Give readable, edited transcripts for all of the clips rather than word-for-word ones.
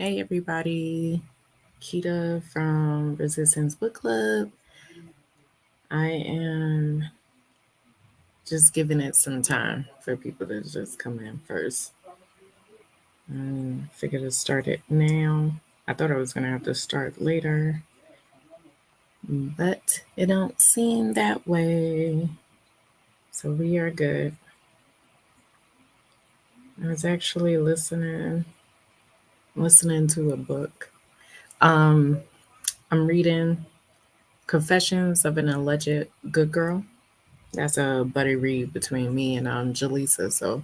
Hey everybody, Kita from Resistance Book Club. I am just giving it some time for people to just come in first. I figured to start it now. I thought I was gonna have to start later, but it don't seem that way. So we are good. I was actually listening to a book. Um, I'm reading Confessions of an Alleged Good Girl. That's a buddy read between me and Jaleesa. So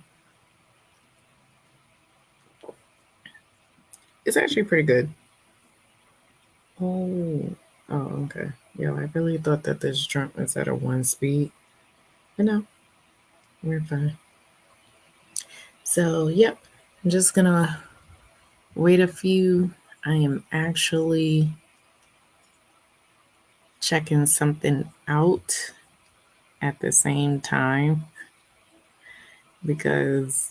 it's actually pretty good. Oh, oh, okay. Yeah, I really thought that this drunk was at a one speed. But no, we're fine. So, yep, I'm just gonna wait a few. I am actually checking something out at the same time because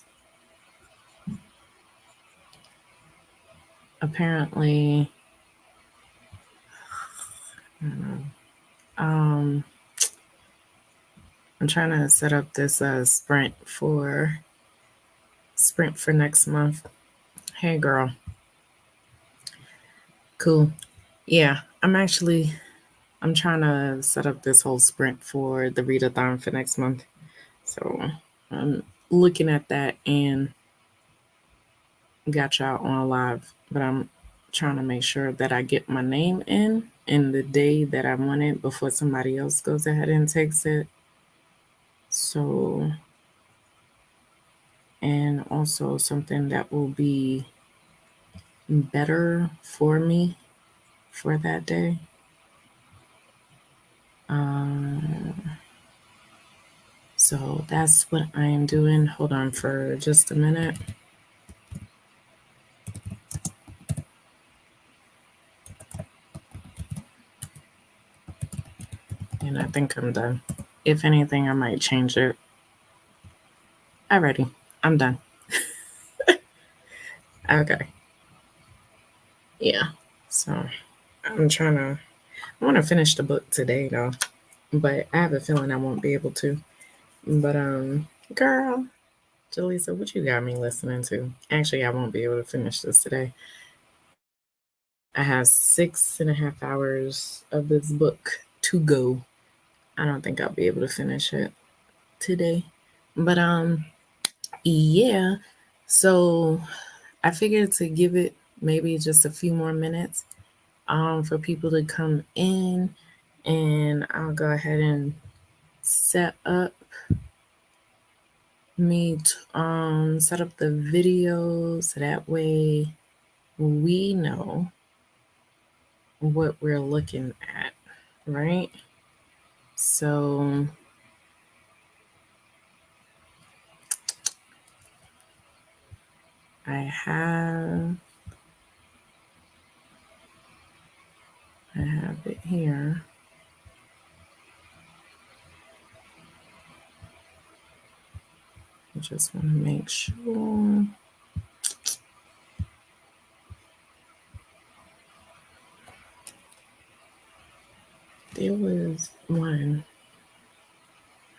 apparently, I don't know, um, I'm trying to set up this sprint for next month. Hey, girl. Cool. Yeah, I'm trying to set up this whole sprint for the readathon for next month. So I'm looking at that and got y'all on live, but I'm trying to make sure that I get my name in the day that I want it before somebody else goes ahead and takes it. So, and also something that will be better for me for that day. Um, so that's what I am doing. Hold on for just a minute. And I think I'm done. If anything, I might change it. Alrighty, I'm done. Okay, yeah. So I want to finish the book today though, but I have a feeling I won't be able to. But girl, Jaleesa, what you got me listening to? Actually, I won't be able to finish this today. I have 6.5 hours of this book to go. I don't think I'll be able to finish it today. But yeah. So I figured to give it maybe just a few more minutes for people to come in, and I'll go ahead and set up set up the video so that way we know what we're looking at, right? So I have it here. I just want to make sure. There was one.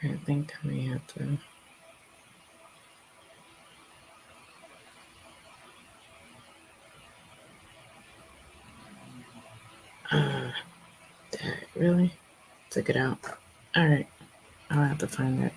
I think I may have to. Dang, really? Took it out. All right. I'll have to find it.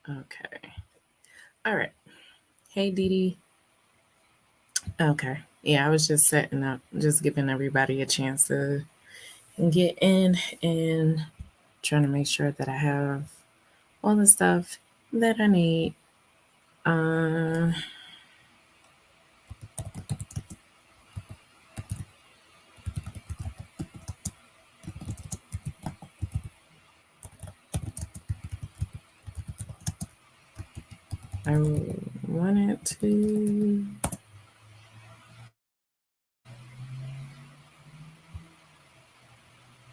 Okay. All right. Hey, Dee Dee. Okay. Yeah, I was just setting up, just giving everybody a chance to get in and trying to make sure that I have all the stuff that I need. Uh, I wanted to.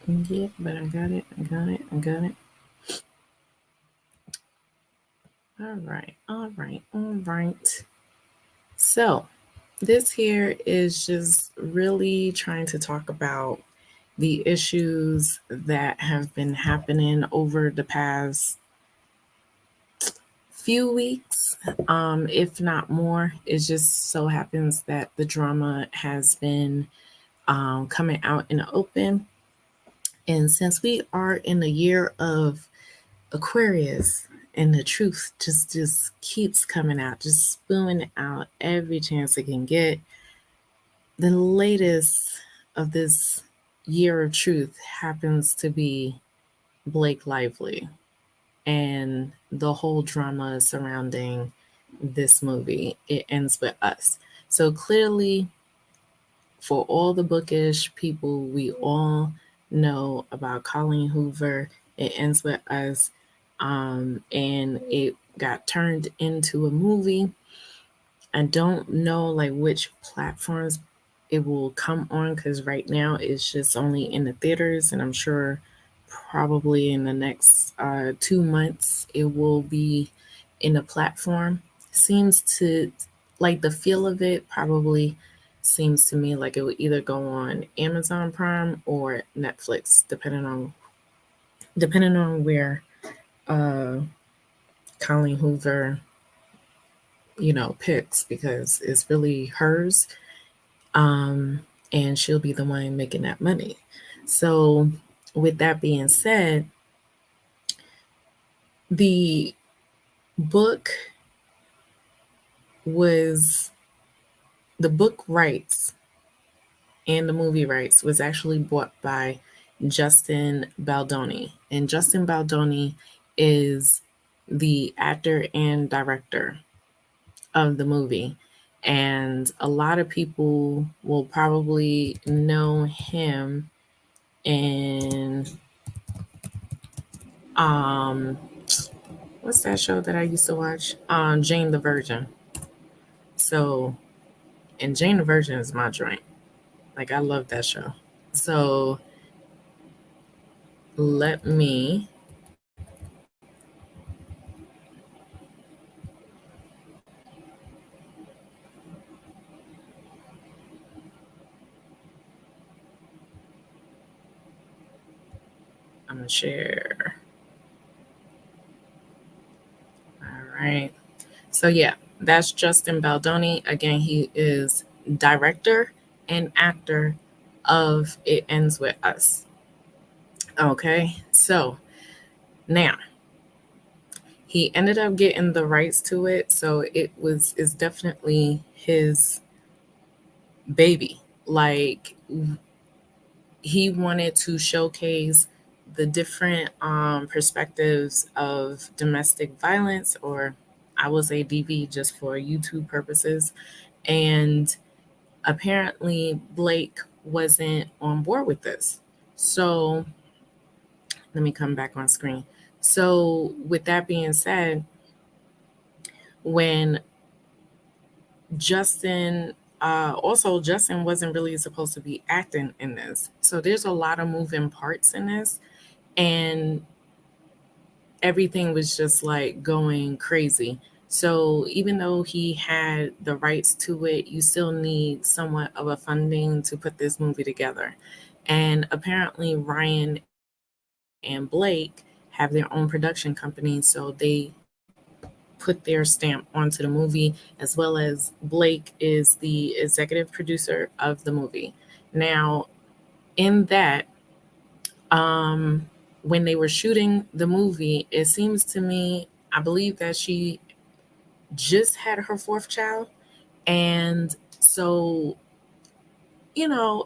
Yeah, but I got it. I got it. I got it. All right. All right. All right. So, this here is just really trying to talk about the issues that have been happening over the past few weeks, if not more. It just so happens that the drama has been coming out in the open. And since we are in the year of Aquarius, and the truth just keeps coming out, just spewing out every chance it can get. The latest of this year of truth happens to be Blake Lively and the whole drama surrounding this movie. It ends with us. So clearly, for all the bookish people, we all know about Colleen Hoover. It ends with us. And it got turned into a movie. I don't know like which platforms it will come on because right now it's just only in the theaters, and I'm sure probably in the next 2 months it will be in a platform. Seems to like the feel of it probably seems to me like it would either go on Amazon Prime or Netflix, depending on where uh Colleen Hoover, picks because it's really hers. Um, and she'll be the one making that money. So, with that being said, the book was the book rights and the movie rights was actually bought by Justin Baldoni. And Justin Baldoni is the actor and director of the movie. And a lot of people will probably know him in um what's that show that I used to watch? Jane the Virgin. So and Jane the Virgin is my joint. Like I love that show. So let me I'm gonna share. All right. So yeah, that's Justin Baldoni. Again, he is director and actor of It Ends With Us. Okay. So now he ended up getting the rights to it, so it's definitely his baby. Like he wanted to showcase the different perspectives of domestic violence, or I will say DV just for YouTube purposes. And apparently, Blake wasn't on board with this. So let me come back on screen. So, with that being said, when Justin also Justin wasn't really supposed to be acting in this. So there's a lot of moving parts in this, and everything was just like going crazy. So even though he had the rights to it, you still need somewhat of a funding to put this movie together. And apparently Ryan and Blake have their own production company, so they put their stamp onto the movie, as well as Blake is the executive producer of the movie. Now, in that, when they were shooting the movie, it seems to me, I believe that she just had her fourth child. And so,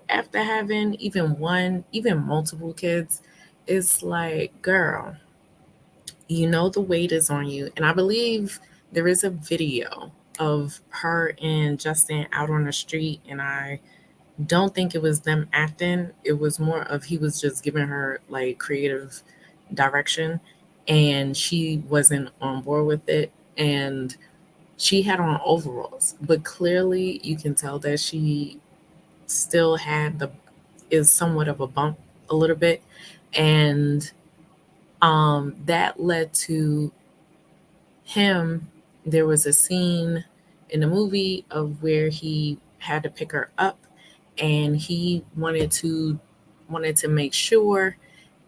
after having even one, even multiple kids, it's like, girl, the weight is on you. And I believe there is a video of her and Justin out on the street, and I don't think it was them acting. It was more of he was just giving her like creative direction, and she wasn't on board with it. And She had on overalls, but clearly you can tell that she still had the is somewhat of a bump a little bit, and that led to him. There was a scene in the movie of where he had to pick her up, and he wanted to make sure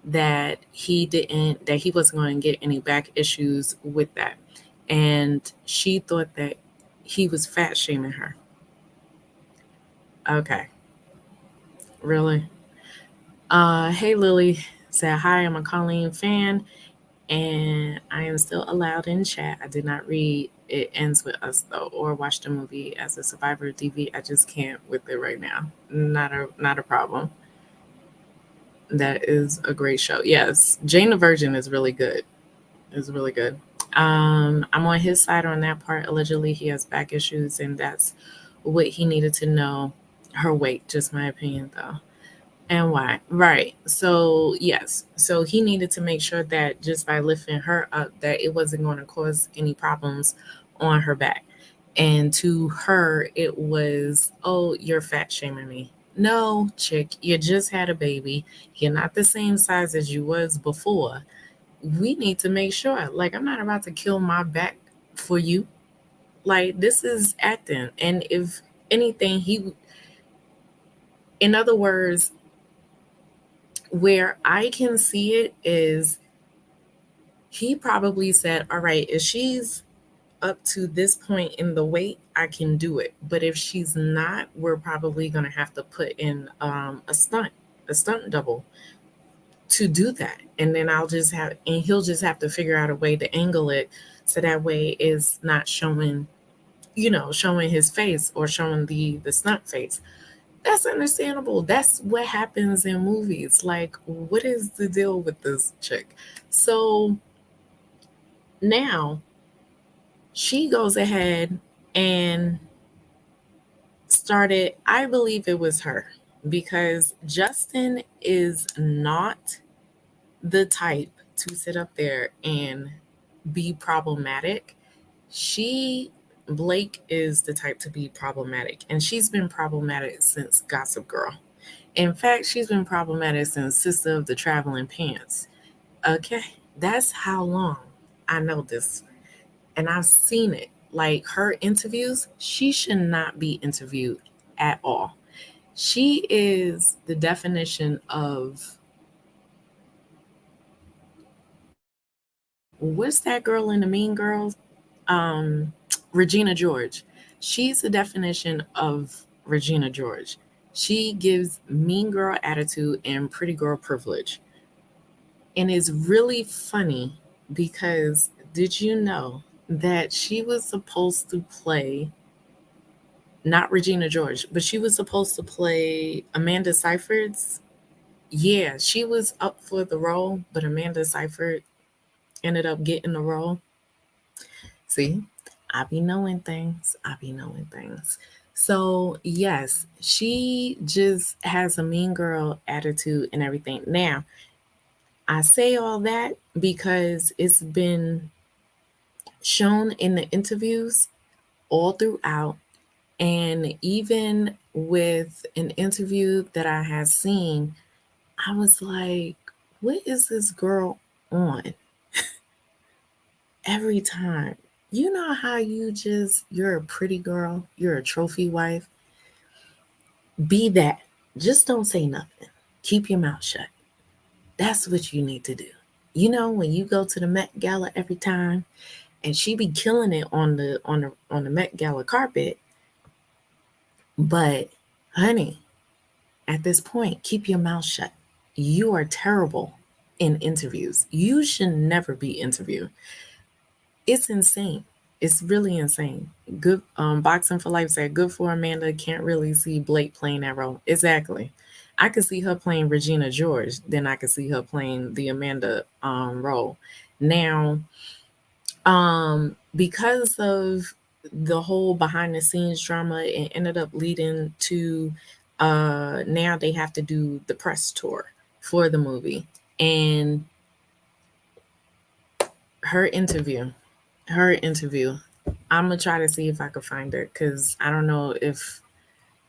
that he wasn't going to get any back issues with that, and she thought that he was fat shaming her. Okay, really? Hey Lily said hi. I'm a Colleen fan, and I am still allowed in chat. I did not read It Ends With Us though, or watch the movie as a Survivor TV. I just can't with it right now. Not a problem. That is a great show. Yes, Jane the Virgin is really good. It's really good. I'm on his side on that part. Allegedly, he has back issues, and that's what he needed to know. Her weight, just my opinion, though. And why? Right. So, yes. So he needed to make sure that just by lifting her up, that it wasn't going to cause any problems on her back. And to her, it was, oh, you're fat shaming me. No, chick, you just had a baby. You're not the same size as you was before. We need to make sure. Like, I'm not about to kill my back for you. Like, this is acting. And if anything, in other words, where I can see it is he probably said, all right, if she's up to this point in the weight, I can do it. But if she's not, we're probably going to have to put in a stunt double to do that. And then he'll just have to figure out a way to angle it so that way it's not showing his face or showing the stunt face. That's understandable. That's what happens in movies. Like, what is the deal with this chick? So now she goes ahead and started, I believe it was her, because Justin is not the type to sit up there and be problematic. Blake is the type to be problematic, and she's been problematic since Gossip Girl. In fact, she's been problematic since Sister of the Traveling Pants. Okay, that's how long I know this. And I've seen it. Like her interviews, she should not be interviewed at all. She is the definition of what's that girl in the Mean Girls? Um, Regina George. She's the definition of Regina George. She gives mean girl attitude and pretty girl privilege. And it's really funny because did you know that she was supposed to play not Regina George, but she was supposed to play Amanda Seyfried's. Yeah, she was up for the role, but Amanda Seyfried ended up getting the role. See, I be knowing things. I be knowing things. So, yes, she just has a mean girl attitude and everything. Now, I say all that because it's been shown in the interviews all throughout. And even with an interview that I had seen, I was like, what is this girl on every time? You know how you're a pretty girl, you're a trophy wife. Be that. Just don't say nothing. Keep your mouth shut. That's what you need to do. You know, when you go to the Met Gala every time and she be killing it on the Met Gala carpet, but honey, at this point, keep your mouth shut. You are terrible in interviews. You should never be interviewed. It's insane. It's really insane. Good boxing for life said good for Amanda. Can't really see Blake playing that role. Exactly. I could see her playing Regina George, then I could see her playing the Amanda role. Now, because of the whole behind the scenes drama, it ended up leading to now they have to do the press tour for the movie. And her interview, her interview. I'm gonna try to see if I can find it because I don't know if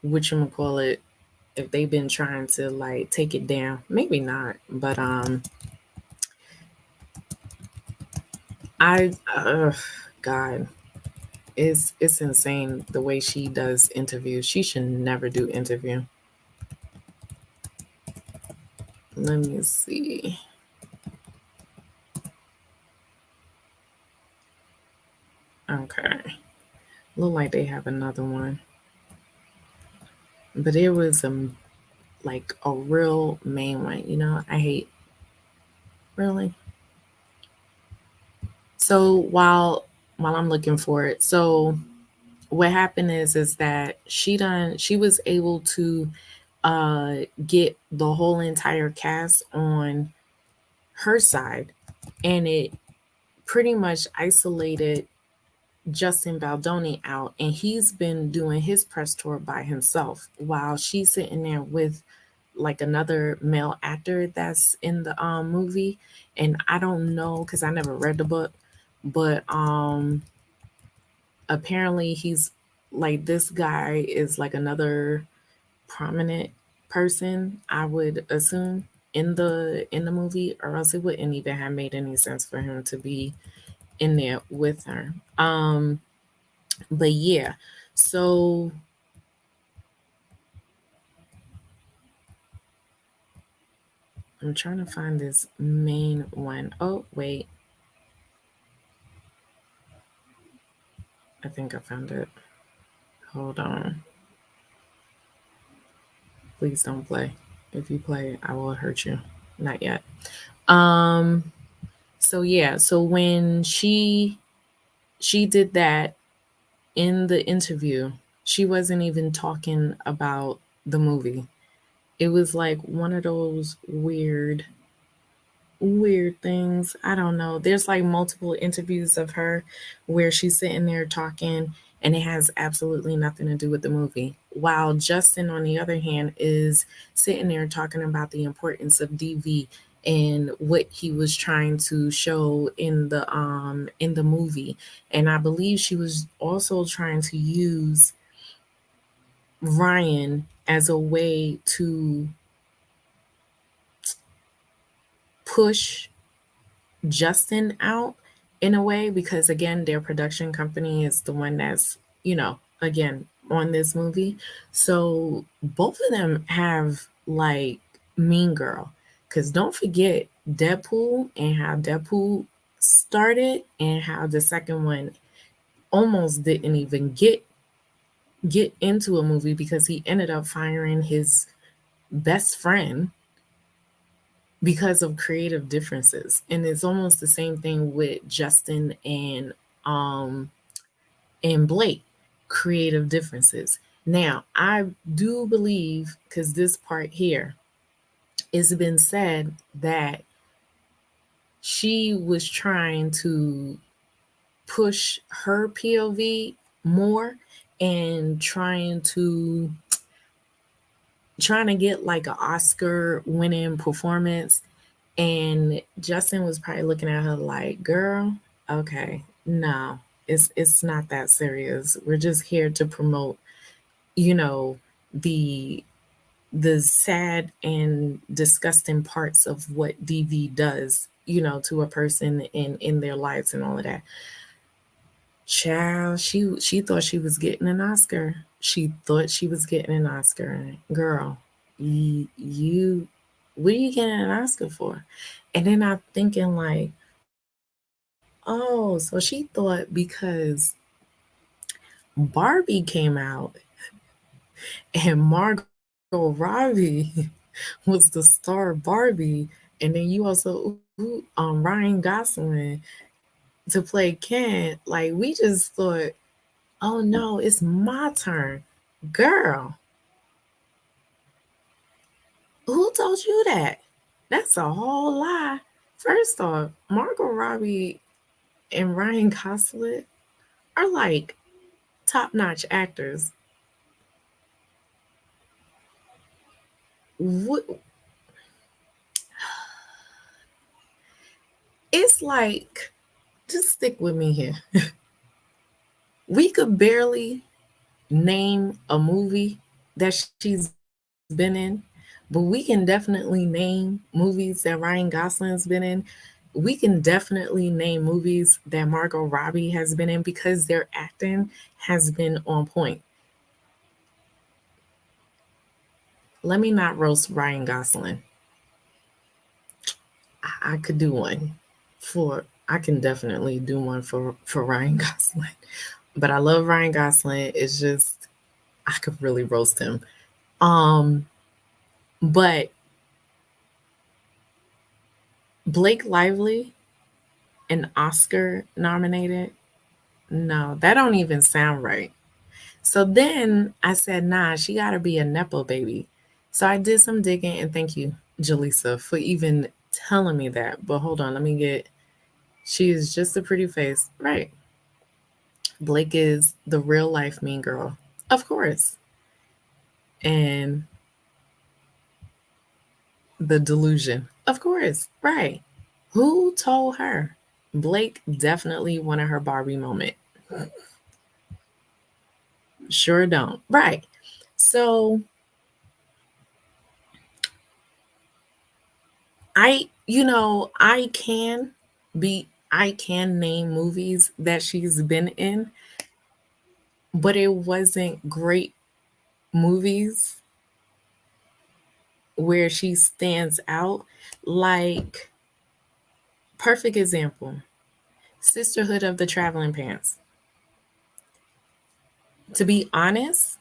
whatchamacallit, if they've been trying to like take it down. Maybe not, but I God, it's insane the way she does interviews. She should never do interview. Let me see. Okay, look like they have another one, but it was like a real main one. You know, I hate really. So while I'm looking for it, so what happened is that she was able to get the whole entire cast on her side, and it pretty much isolated Justin Baldoni out, and he's been doing his press tour by himself while she's sitting there with like another male actor that's in the movie. And I don't know because I never read the book, but apparently he's like, this guy is like another prominent person, I would assume, in the movie, or else it wouldn't even have made any sense for him to be in there with her. But yeah, so I'm trying to find this main one. Oh, wait. I think I found it. Hold on. Please don't play. If you play, I will hurt you. Not yet. Um so yeah, so when she did that in the interview, she wasn't even talking about the movie. It was like one of those weird things. I don't know. There's like multiple interviews of her where she's sitting there talking and it has absolutely nothing to do with the movie. While Justin, on the other hand, is sitting there talking about the importance of DV and what he was trying to show in the movie. And I believe she was also trying to use Ryan as a way to push Justin out in a way, because again, their production company is the one that's, again, on this movie. So both of them have like Mean Girl. Cause don't forget Deadpool and how Deadpool started and how the second one almost didn't even get into a movie because he ended up firing his best friend because of creative differences. And it's almost the same thing with Justin um and Blake, creative differences. Now, I do believe, because this part here, it's been said that she was trying to push her POV more and trying to get like an Oscar winning performance. And Justin was probably looking at her like, girl, okay, no, it's not that serious. We're just here to promote, you know, the the sad and disgusting parts of what DV does, to a person in their lives and all of that. Child, she thought she was getting an Oscar. She thought she was getting an Oscar. Girl, you what are you getting an Oscar for? And then I'm thinking like, oh, so she thought because Barbie came out and Margot Robbie was the star of Barbie, and then you also Ryan Gosling to play Ken. Like we just thought, oh no, it's my turn, girl. Who told you that? That's a whole lie. First off, Margot Robbie and Ryan Gosling are like top-notch actors. What, it's like, just stick with me here. We could barely name a movie that she's been in, but we can definitely name movies that Ryan Gosling's been in. We can definitely name movies that Margot Robbie has been in because their acting has been on point. Let me not roast Ryan Gosling. I could do one for I can definitely do one for Ryan Gosling. But I love Ryan Gosling. It's just I could really roast him. Um but Blake Lively, an Oscar nominated? No, that don't even sound right. So then I said, nah, she got to be a Nepo baby. So I did some digging, and thank you, Jaleesa, for even telling me that. But hold on, let me get. She is just a pretty face. Right. Blake is the real life mean girl. Of course. And the delusion. Of course. Right. Who told her? Blake definitely wanted her Barbie moment. Sure don't. Right. So I can name movies that she's been in, but it wasn't great movies where she stands out. Like, perfect example, Sisterhood of the Traveling Pants. To be honest,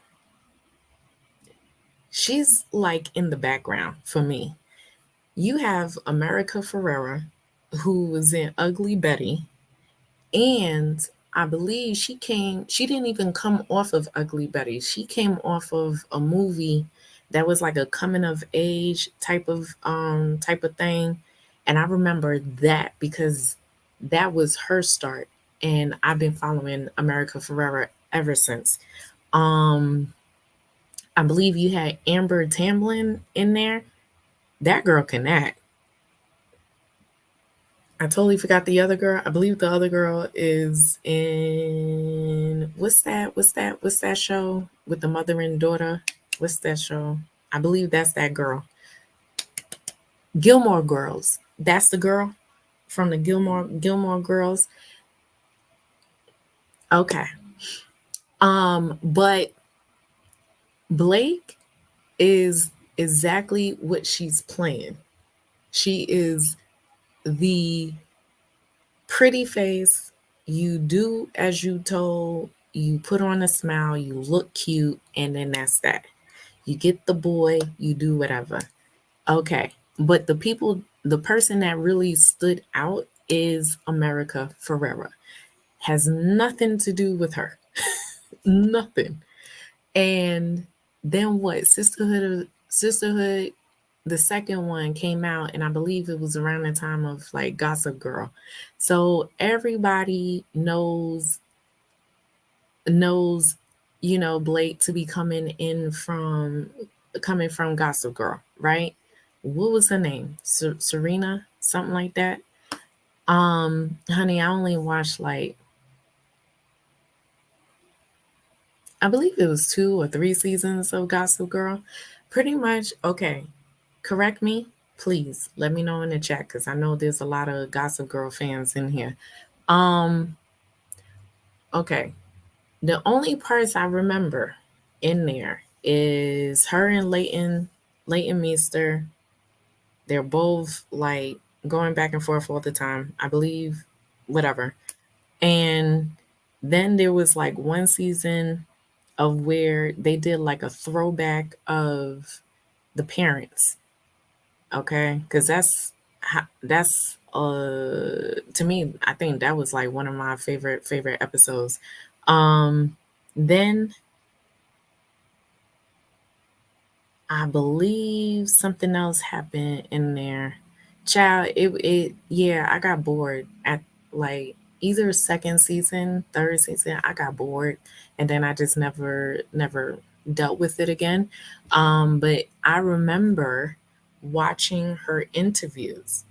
she's like in the background for me. You have America Ferrera, who was in Ugly Betty, and I believe she didn't even come off of Ugly Betty. She came off of a movie that was like a coming of age type of thing. And I remember that because that was her start. And I've been following America Ferrera ever since. Um I believe you had Amber Tamblyn in there. That girl can act. I totally forgot the other girl. I believe the other girl is in what's that show with the mother and daughter? What's that show? I believe that's that girl. Gilmore Girls. That's the girl from the Gilmore Girls. Okay. But Blake is exactly what she's playing. She is the pretty face. You do as you told, you put on a smile, you look cute, and then that's that. You get the boy, you do whatever. Okay. But the person that really stood out is America Ferrera. Has nothing to do with her. Nothing. And then what? Sisterhood, the second one came out, and I believe it was around the time of like Gossip Girl. So everybody knows, Blake to be coming from Gossip Girl, right? What was her name? Serena, something like that. Honey, I only watched like I believe it was 2 or 3 seasons of Gossip Girl. Pretty much, okay. Correct me, please. Let me know in the chat because I know there's a lot of Gossip Girl fans in here. Um, okay. The only parts I remember in there is her and Leighton Meester. They're both like going back and forth all the time. I believe, whatever. And then there was like one season of where they did like a throwback of the parents. Okay, because that's to me, I think that was like one of my favorite episodes. Then I believe something else happened in there. Child, it yeah, I got bored at like either second season, third season. I got bored, and then I just never dealt with it again. But I remember watching her interviews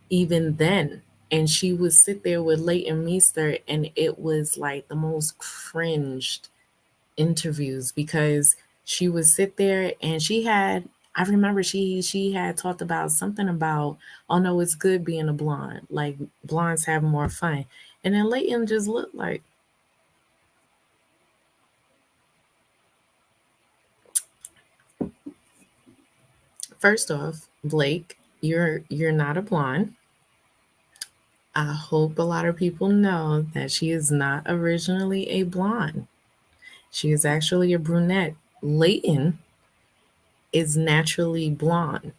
even then. and she would sit there with Leighton Meester, and it was like the most cringed interviews because she would sit there and she had, I remember she had talked about something about, oh no, it's good being a blonde, like blondes have more fun. And then Leighton just looked like, first off, Blake, you're not a blonde. I hope a lot of people know that she is not originally a blonde. She is actually a brunette. Leighton is naturally blonde.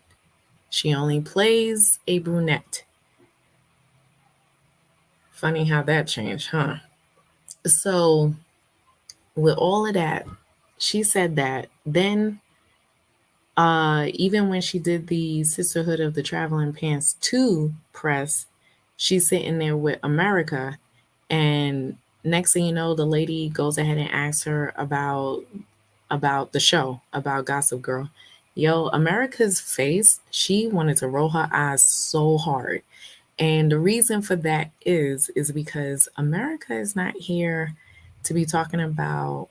She only plays a brunette. Funny how that changed, huh? So, with all of that, she said that. Then, even when she did the Sisterhood of the Traveling Pants 2 press, she's sitting there with America. And next thing you know, the lady goes ahead and asks her about the show, about Gossip Girl. Yo, America's face, she wanted to roll her eyes so hard. And the reason for that is because America is not here to be talking about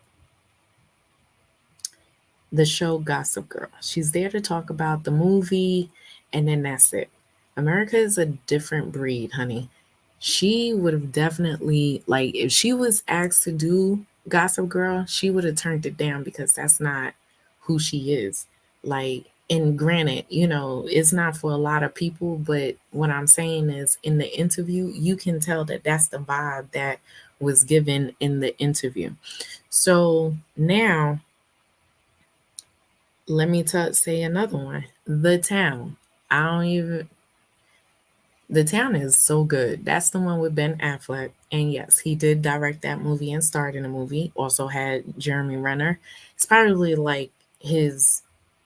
the show Gossip Girl. She's there to talk about the movie, and then that's it. America is a different breed, honey. She would have definitely, like, if she was asked to do Gossip Girl, she would have turned it down because that's not who she is. Like, and granted, it's not for a lot of people, but what I'm saying is in the interview, you can tell that that's the vibe that was given in the interview. So now let me say another one. The Town. I don't even. The Town is so good. That's the one with Ben Affleck. And yes, he did direct that movie and starred in the movie. Also had Jeremy Renner. It's probably like his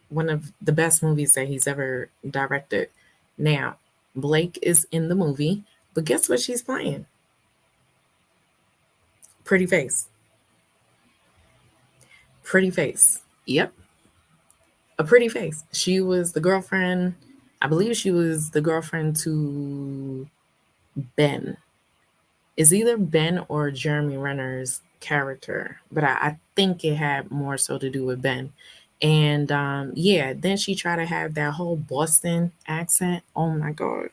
one of the best movies that he's ever directed. Now, Blake is in the movie, but guess what she's playing? Pretty Face. Pretty Face. Yep. A Pretty Face. She was the girlfriend. I believe she was the girlfriend to Ben. Is either Ben or Jeremy Renner's character, but I think it had more so to do with Ben. And yeah, then she tried to have that whole Boston accent. Oh my God.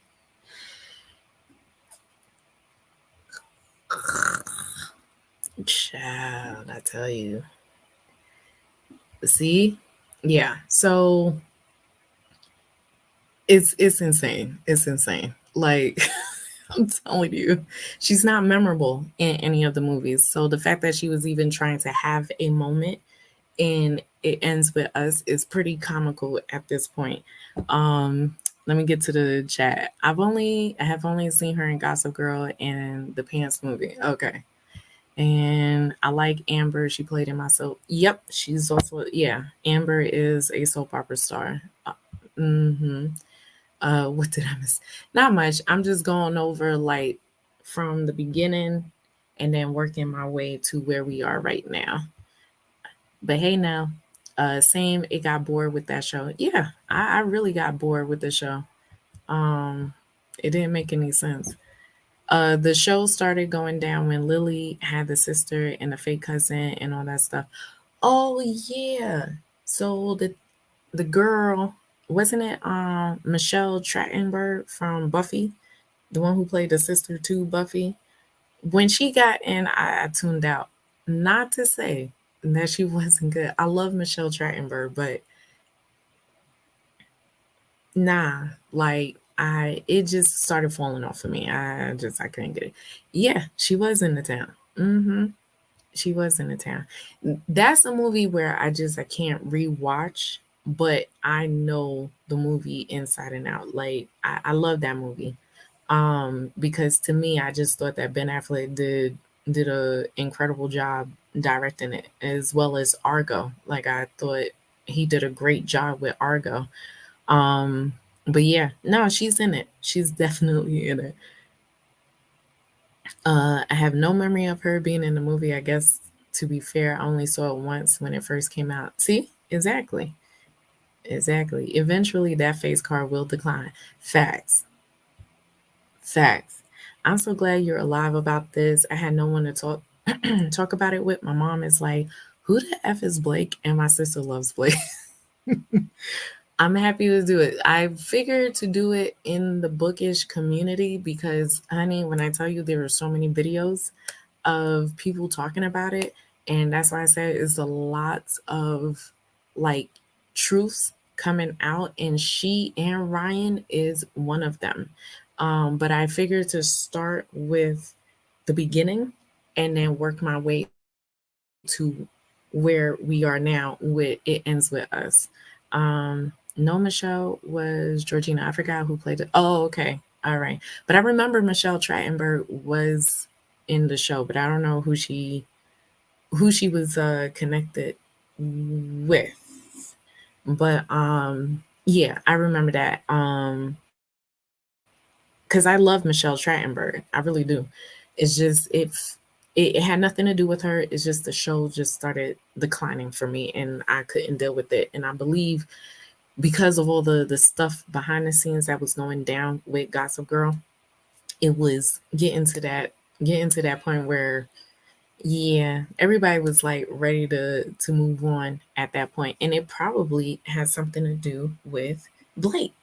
Child, I tell you. See? Yeah. So it's insane. It's insane. Like I'm telling you, she's not memorable in any of the movies. So the fact that she was even trying to have a moment and it ends with us is pretty comical at this point. Let me get to the chat. I have only seen her in Gossip Girl and the Pants movie. Okay. And I like Amber. She played in my soap. Yep, she's also, yeah. Amber is a soap opera star. Mm-hmm. What did I miss? Not much. I'm just going over like from the beginning and then working my way to where we are right now. But hey now, same, it got bored with that show. Yeah, I really got bored with the show. Um, it didn't make any sense. The show started going down when Lily had the sister and the fake cousin and all that stuff. Oh yeah. So the girl, wasn't it Michelle Trachtenberg from Buffy, the one who played the sister to Buffy? When she got in, I tuned out. Not to say that she wasn't good. I love Michelle Trachtenberg, but nah, like it just started falling off of me. I couldn't get it. Yeah, she was in the town. She was in the town. That's a movie where I can't rewatch, but I know the movie inside and out. Like I love that movie. Because to me, I just thought that Ben Affleck did a incredible job directing it, as well as Argo. Like I thought he did a great job with Argo. Um, but yeah, no, she's in it. She's definitely in it. I have no memory of her being in the movie. I guess to be fair, I only saw it once when it first came out. See, exactly, exactly. Eventually, that face card will decline. Facts, facts. I'm so glad you're alive about this. I had no one to talk about it with. My mom is like, "Who the f is Blake?" And my sister loves Blake. I'm happy to do it. I figured to do it in the bookish community because, honey, when I tell you there are so many videos of people talking about it, and that's why I said it's a lot of like truths coming out, and she and Ryan is one of them. But I figured to start with the beginning and then work my way to where we are now with it ends with us. No, Michelle was Georgina. I forgot who played it. Oh, okay. All right. But I remember Michelle Trachtenberg was in the show, but I don't know who she was connected with. But yeah, I remember that. Because I love Michelle Trachtenberg. I really do. It's just it had nothing to do with her. It's just the show just started declining for me, and I couldn't deal with it. And I believe because of all the stuff behind the scenes that was going down with Gossip Girl, it was getting to that point where yeah, everybody was like ready to move on at that point, and it probably has something to do with Blake.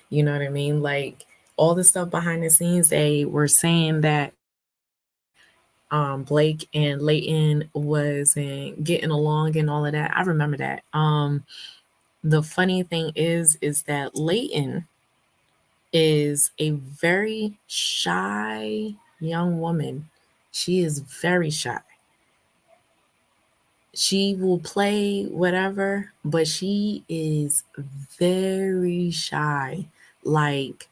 You know what I mean? Like all the stuff behind the scenes, they were saying that Blake and Leighton wasn't getting along and all of that. I remember that. The funny thing is that Leighton is a very shy young woman. She is very shy. She will play whatever, but she is very shy. Like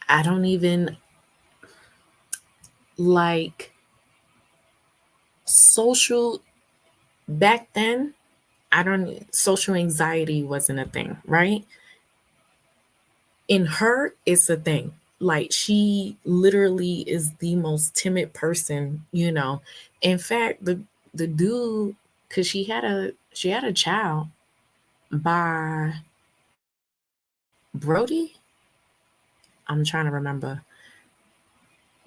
I don't even like social back then. I don't social anxiety wasn't a thing, right? In her, it's a thing. Like she literally is the most timid person, you know. In fact, the dude, because she had a child by Brody. I'm trying to remember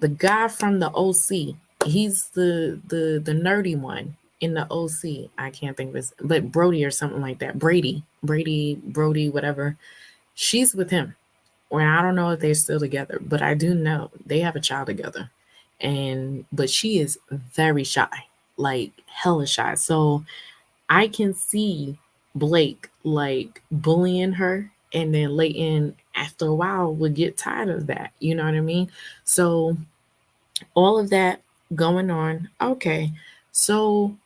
the guy from the OC. He's the nerdy one in the OC. I can't think of his, but Brody or something like that. Brody, whatever. She's with him. Well, I don't know if they're still together, but I do know they have a child together. And but she is very shy, like hella shy. So I can see Blake like bullying her, and then Leighton after a while would get tired of that. You know what I mean? So all of that going on. Okay. So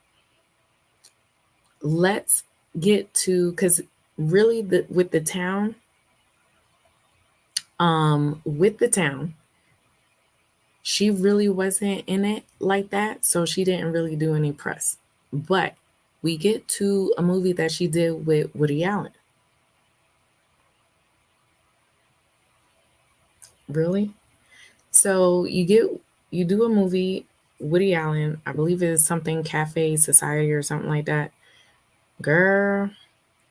let's get to because really with the town, she really wasn't in it like that, so she didn't really do any press. But we get to a movie that she did with Woody Allen. Really? So you do a movie, Woody Allen, I believe it's something Cafe Society or something like that. Girl,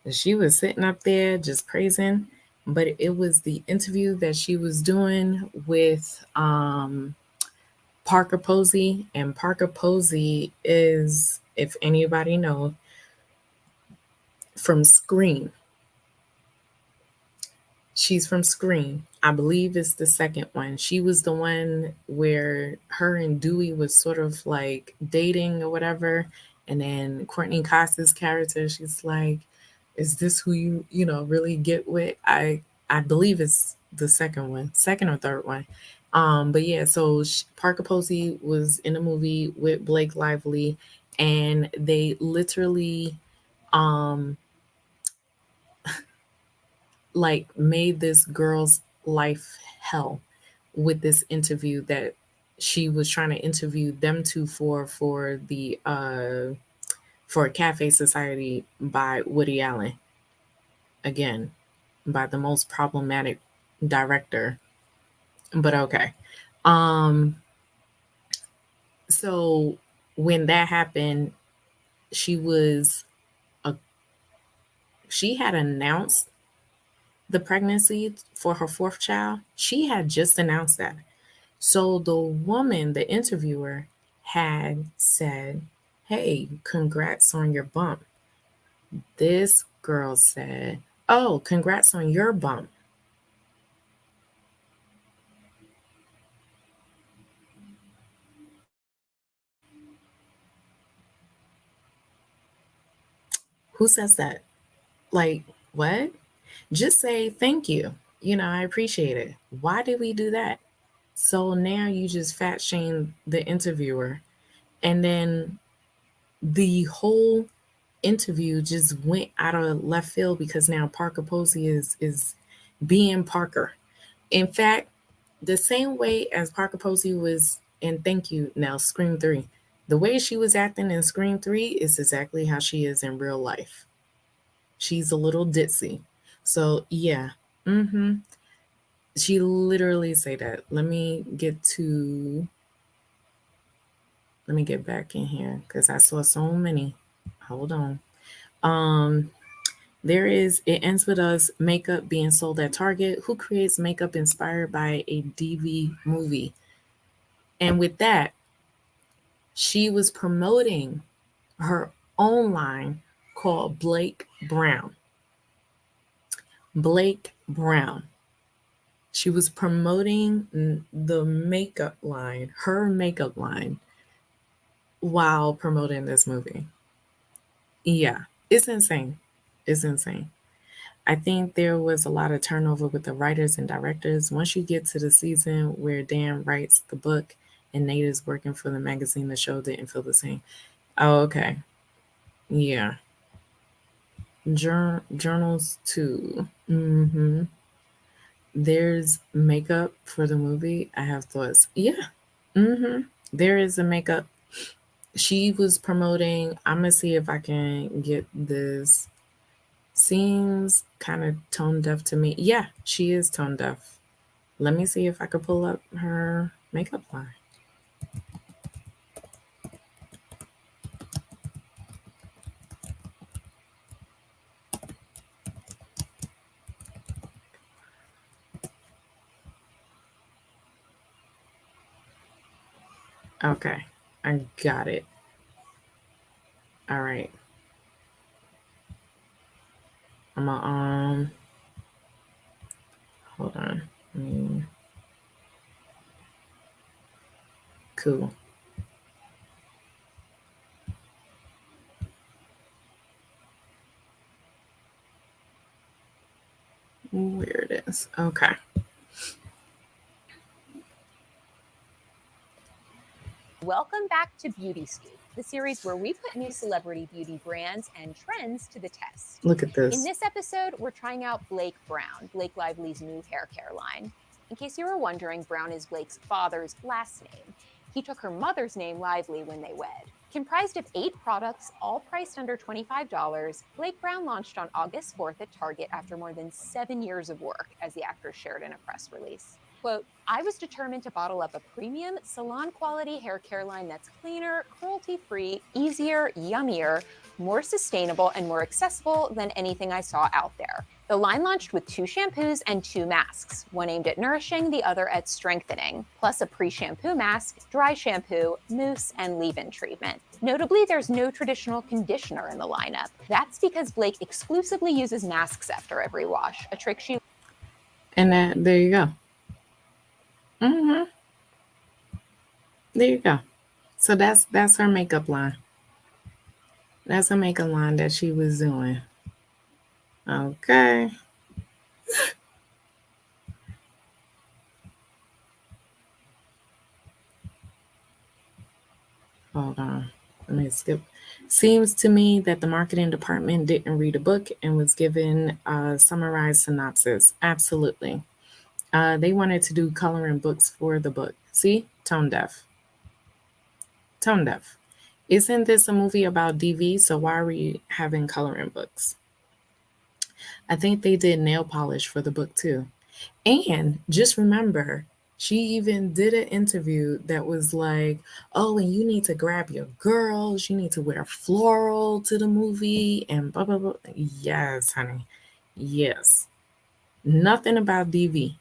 she was sitting up there just praising, but it was the interview that she was doing with Parker Posey, and Parker Posey is, if anybody know, from Scream. She's from Scream. I believe it's the second one. She was the one where her and Dewey was sort of like dating or whatever. And then Courtney Costa's character, she's like, "Is this who you really get with?" I believe it's the second one, second or third one. But yeah, so Parker Posey was in a movie with Blake Lively, and they literally um like made this girl's life hell with this interview that she was trying to interview them two for the for Cafe Society by Woody Allen, again by the most problematic director, but okay. um so when that happened, she was a she had announced the pregnancy for her fourth child, she had just announced that. So the woman, the interviewer, had said, "Hey, congrats on your bump." This girl said, "Oh, congrats on your bump." Who says that? Like, what? Just say thank you. I appreciate it. Why did we do that? So now you just fat shame the interviewer. And then the whole interview just went out of left field because now Parker Posey is being Parker. In fact, the same way as Parker Posey was in Thank You now Scream 3. The way she was acting in Scream 3 is exactly how she is in real life. She's a little ditzy. So yeah. Mm-hmm. She literally say that. Let me get back in here because I saw so many. Hold on. Um it ends with us makeup being sold at Target. Who creates makeup inspired by a DV movie? And with that, she was promoting her own line called Blake Brown. Blake Brown. She was promoting the makeup line, her makeup line, while promoting this movie. Yeah, it's insane. It's insane. I think there was a lot of turnover with the writers and directors. Once you get to the season where Dan writes the book and Nate is working for the magazine, the show didn't feel the same. Oh, okay. Yeah. Journals too. There's makeup for the movie. I have thoughts. Yeah. There is a makeup. She was promoting. I'm gonna see if I can get this. Seems kind of tone deaf to me. Yeah, she is tone deaf. Let me see if I could pull up her makeup line. Okay, I got it. All right. I'm gonna hold on. Cool. Where it is. Okay. Welcome back to Beauty Scoop, the series where we put new celebrity beauty brands and trends to the test. Look at this. In this episode, we're trying out Blake Brown, Blake Lively's new hair care line. In case you were wondering, Brown is Blake's father's last name. He took her mother's name, Lively, when they wed. Comprised of 8 products, all priced under $25, Blake Brown launched on August 4th at Target after more than 7 years of work, as the actress shared in a press release. Quote, "I was determined to bottle up a premium salon quality hair care line that's cleaner, cruelty free, easier, yummier, more sustainable, and more accessible than anything I saw out there." The line launched with 2 shampoos and 2 masks, one aimed at nourishing, the other at strengthening, plus a pre-shampoo mask, dry shampoo, mousse, and leave-in treatment. Notably, there's no traditional conditioner in the lineup. That's because Blake exclusively uses masks after every wash, a trick she... And there you go. There you go. So that's her makeup line. That's her makeup line that she was doing. Okay. Hold on. Let me skip. Seems to me that the marketing department didn't read a book and was given a summarized synopsis. Absolutely. They wanted to do coloring books for the book. See? Tone deaf. Tone deaf. Isn't this a movie about DV? So why are we having coloring books? I think they did nail polish for the book too. And just remember, she even did an interview that was like, oh, and you need to grab your girls, you need to wear floral to the movie, and blah, blah, blah. Yes, honey. Yes. Nothing about DV.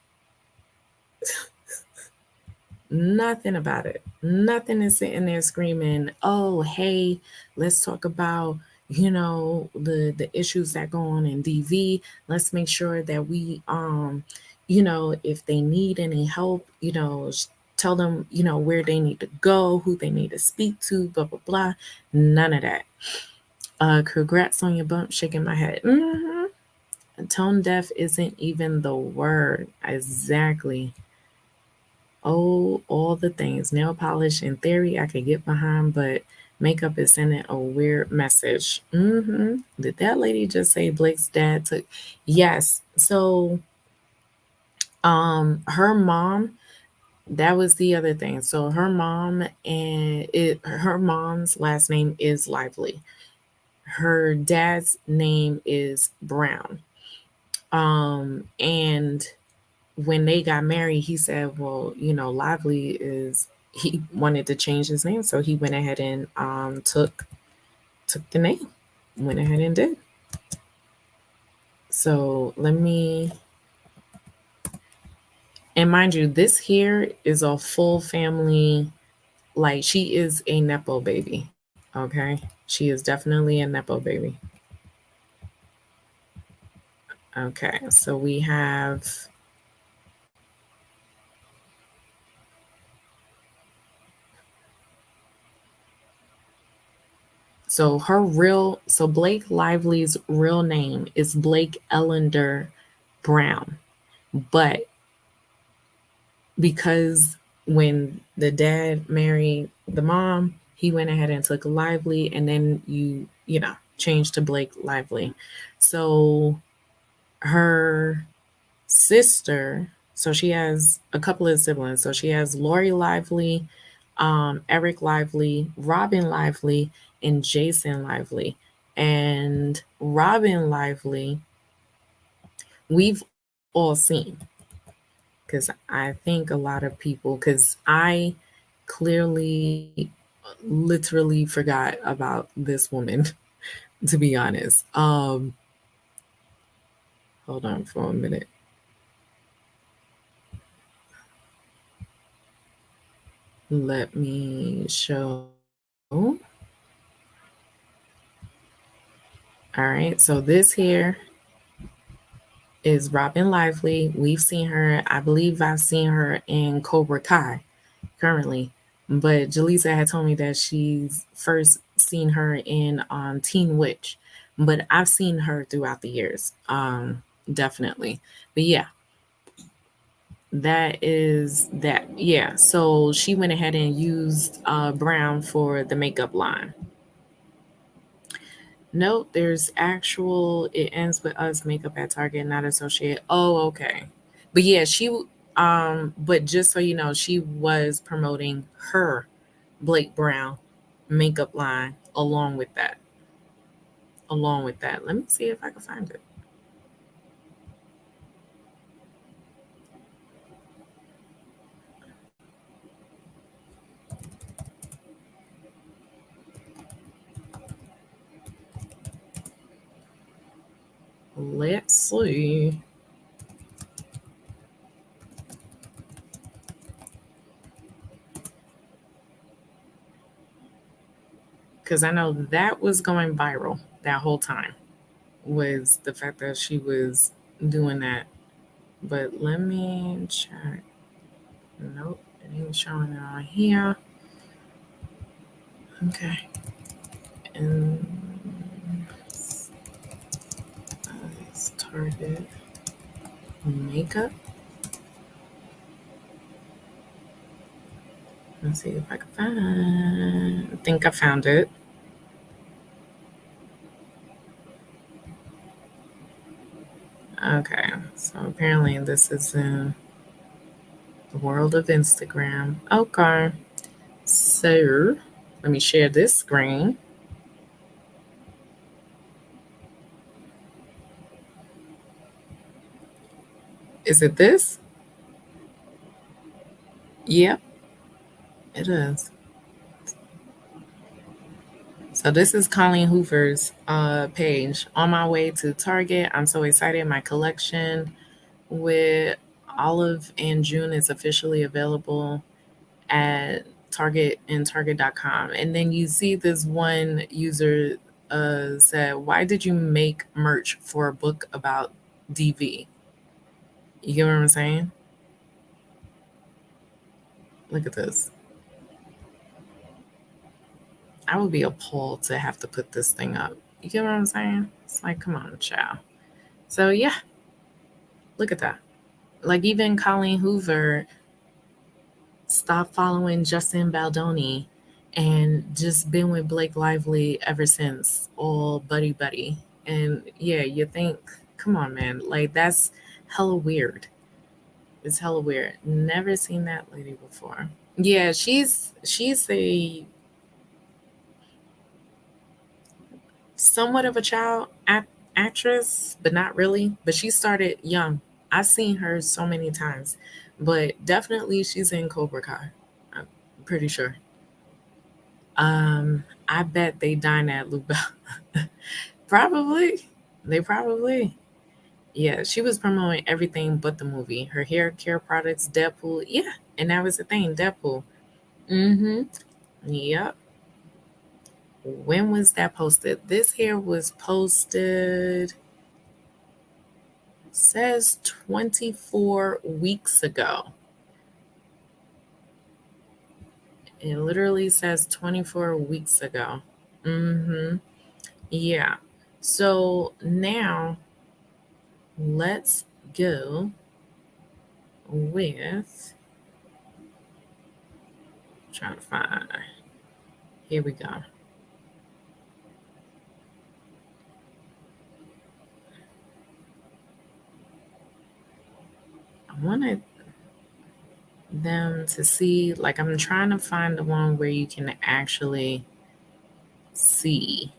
Nothing about it. Nothing is sitting there screaming, "Oh, hey, let's talk about, the issues that go on in DV. Let's make sure that we if they need any help, tell them, where they need to go, who they need to speak to, blah blah blah." None of that. Congrats on your bump, shaking my head. Tone deaf isn't even the word. Exactly. Oh, all the things. Nail polish, in theory, I could get behind, but makeup is sending a weird message. Did that lady just say Blake's dad took? Yes. So, her mom. That was the other thing. So her mom's last name is Lively. Her dad's name is Brown. And when they got married, he said, well, Lively is, he wanted to change his name. So he went ahead and took the name, went ahead and did. So and mind you, this here is a full family. Like, she is a Nepo baby. Okay. She is definitely a Nepo baby. Okay. So we have, so Blake Lively's real name is Blake Ellender Brown. But because when the dad married the mom, he went ahead and took Lively, and then changed to Blake Lively. So her sister, so she has a couple of siblings. So she has Lori Lively, Eric Lively, Robin Lively, and Jason Lively. And Robin Lively, we've all seen, because I think a lot of people, because I clearly, literally forgot about this woman, to be honest. Hold on for a minute. Let me show. All right, so this here is Robin Lively. We've seen her, I believe I've seen her in Cobra Kai currently, but Jaleesa had told me that she's first seen her in Teen Witch, but I've seen her throughout the years, definitely. But yeah, that is that. Yeah, so she went ahead and used Brown for the makeup line. Nope, there's actual, it ends with us makeup at Target, not associate. Oh, okay. But yeah, but just so you know, she was promoting her Blake Brown makeup line along with that. Along with that. Let me see if I can find it. Let's see. Because I know that was going viral that whole time, was the fact that she was doing that. But let me check. Nope, it ain't showing it on here. Okay. And let's Target makeup. Let's see if I can find. I think I found it. Okay, so apparently this is in the world of Instagram. Okay, so let me share this screen. Is it this? Yep, it is. So this is Colleen Hoover's page. On my way to Target, I'm so excited. My collection with Olive and June is officially available at Target and Target.com. And then you see this one user said, "Why did you make merch for a book about DV?" You get what I'm saying? Look at this. I would be appalled to have to put this thing up. You get what I'm saying? It's like, come on, child. So yeah, look at that. Like even Colleen Hoover stopped following Justin Baldoni and just been with Blake Lively ever since, all buddy buddy. And yeah, you think, come on, man, like that's hella weird. It's hella weird. Never seen that lady before. Yeah, she's a somewhat of a actress, but not really. But she started young. I've seen her so many times, but definitely she's in Cobra Kai. I'm pretty sure. I bet they dine at Lubell. Probably. They probably. Yeah, she was promoting everything but the movie. Her hair care products, Deadpool. Yeah, and that was the thing, Deadpool. Mm-hmm. Yep. When was that posted? This here was posted, says 24 weeks ago. It literally says 24 weeks ago. Mm-hmm. Yeah. So now let's go with trying to find. Here we go. I wanted them to see, like, I'm trying to find the one where you can actually see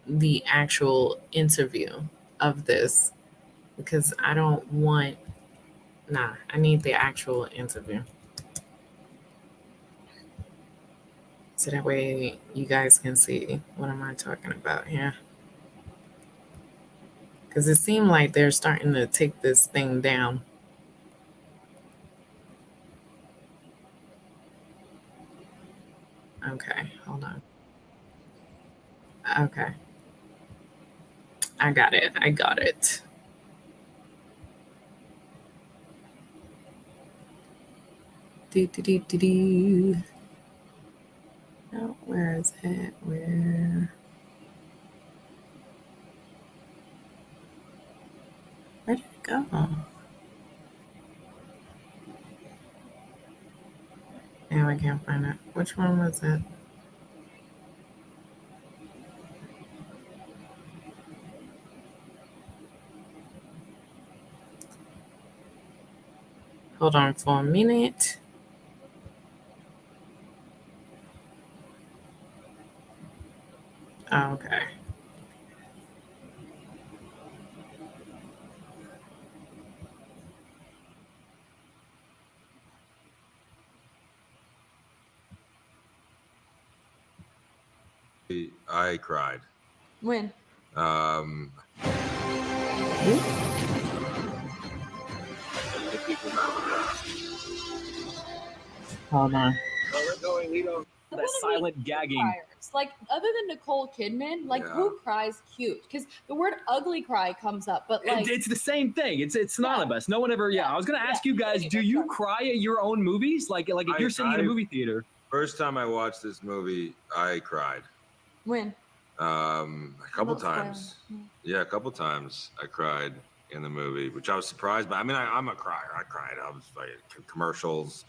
the actual interview of this because I don't want, nah, I need the actual interview. So that way you guys can see what am I talking about here. Because it seemed like they're starting to take this thing down. Okay, hold on. Okay, I got it. I got it. Do, do, do, do, do. No, where is it? Where did it go? Now I can't find it. Which one was it? Hold on for a minute. Oh, okay. I cried. When? Um, Hold on. That silent gagging. Criers. Like other than Nicole Kidman, like Yeah. who cries cute? Because the word ugly cry comes up, but like It's the same thing. It's synonymous. No one ever. Yeah, I was gonna ask you guys: do you cry at your own movies? Like if you're sitting in a movie theater? First time I watched this movie, I cried. when? A couple Not spoiling. times. Yeah, a couple times I cried in the movie, which I was surprised by. I mean, I'm a crier. I cried. I was like commercials,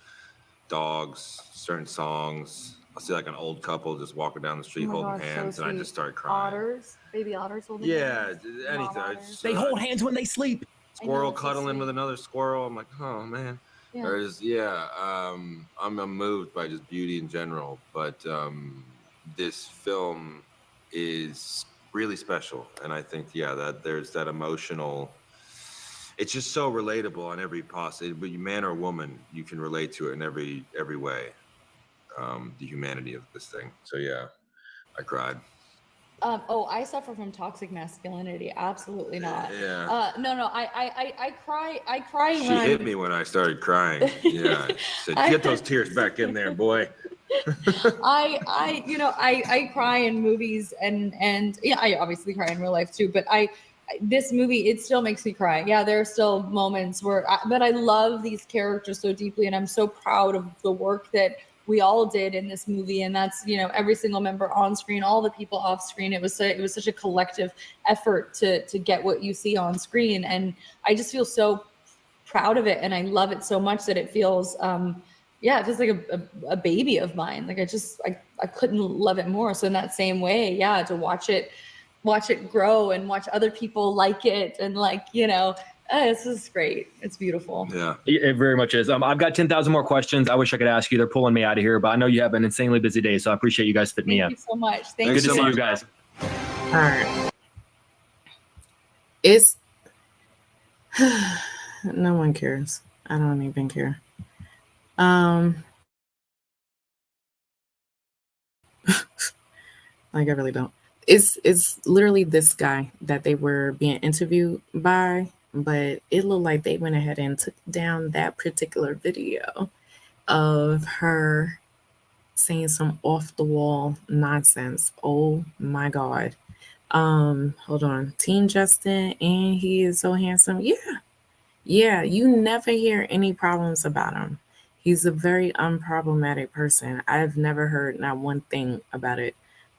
dogs, certain songs. I'll see like an old couple just walking down the street Oh my holding gosh, so hands, and I sweet. just start crying. Otters, baby otters holding Yeah, hands. anything. Otters. They hold hands when they sleep. I know, Squirrel it's so cuddling with sweet. another squirrel. I'm like, oh man. Yeah. Whereas, yeah, I'm moved by just beauty in general, but this film is really special, and I think, yeah, that there's that emotional. It's just so relatable on every possible, but man or woman, you can relate to it in every way. The humanity of this thing. So yeah, I cried. I suffer from toxic masculinity. Absolutely not. Yeah. No. I cry. I cry She when hit I'm. me when I started crying. Yeah. She said, I- get those tears back in there, boy. I cry in movies and yeah, I obviously cry in real life too, but this movie, it still makes me cry. Yeah, there are still moments but I love these characters so deeply, and I'm so proud of the work that we all did in this movie. And that's, every single member on screen, all the people off screen. It was such a collective effort to get what you see on screen. And I just feel so proud of it, and I love it so much that it feels it feels like a baby of mine. Like I couldn't love it more. So in that same way, yeah, to watch it grow and watch other people like it, and this is great. It's beautiful. Yeah. It very much is. I've got 10,000 more questions. I wish I could ask you. They're pulling me out of here, but I know you have an insanely busy day, so I appreciate you guys fitting me in. Thank you so much. Thank Good you to so see much. you guys. All right. It's no one cares. I don't even care. Like, I really don't. It's literally this guy that they were being interviewed by, but it looked like they went ahead and took down that particular video of her saying some off the wall nonsense. Oh my God. Hold on. Teen Justin, and he is so handsome. Yeah, you never hear any problems about him. He's a very unproblematic person. I've never heard not one thing about it.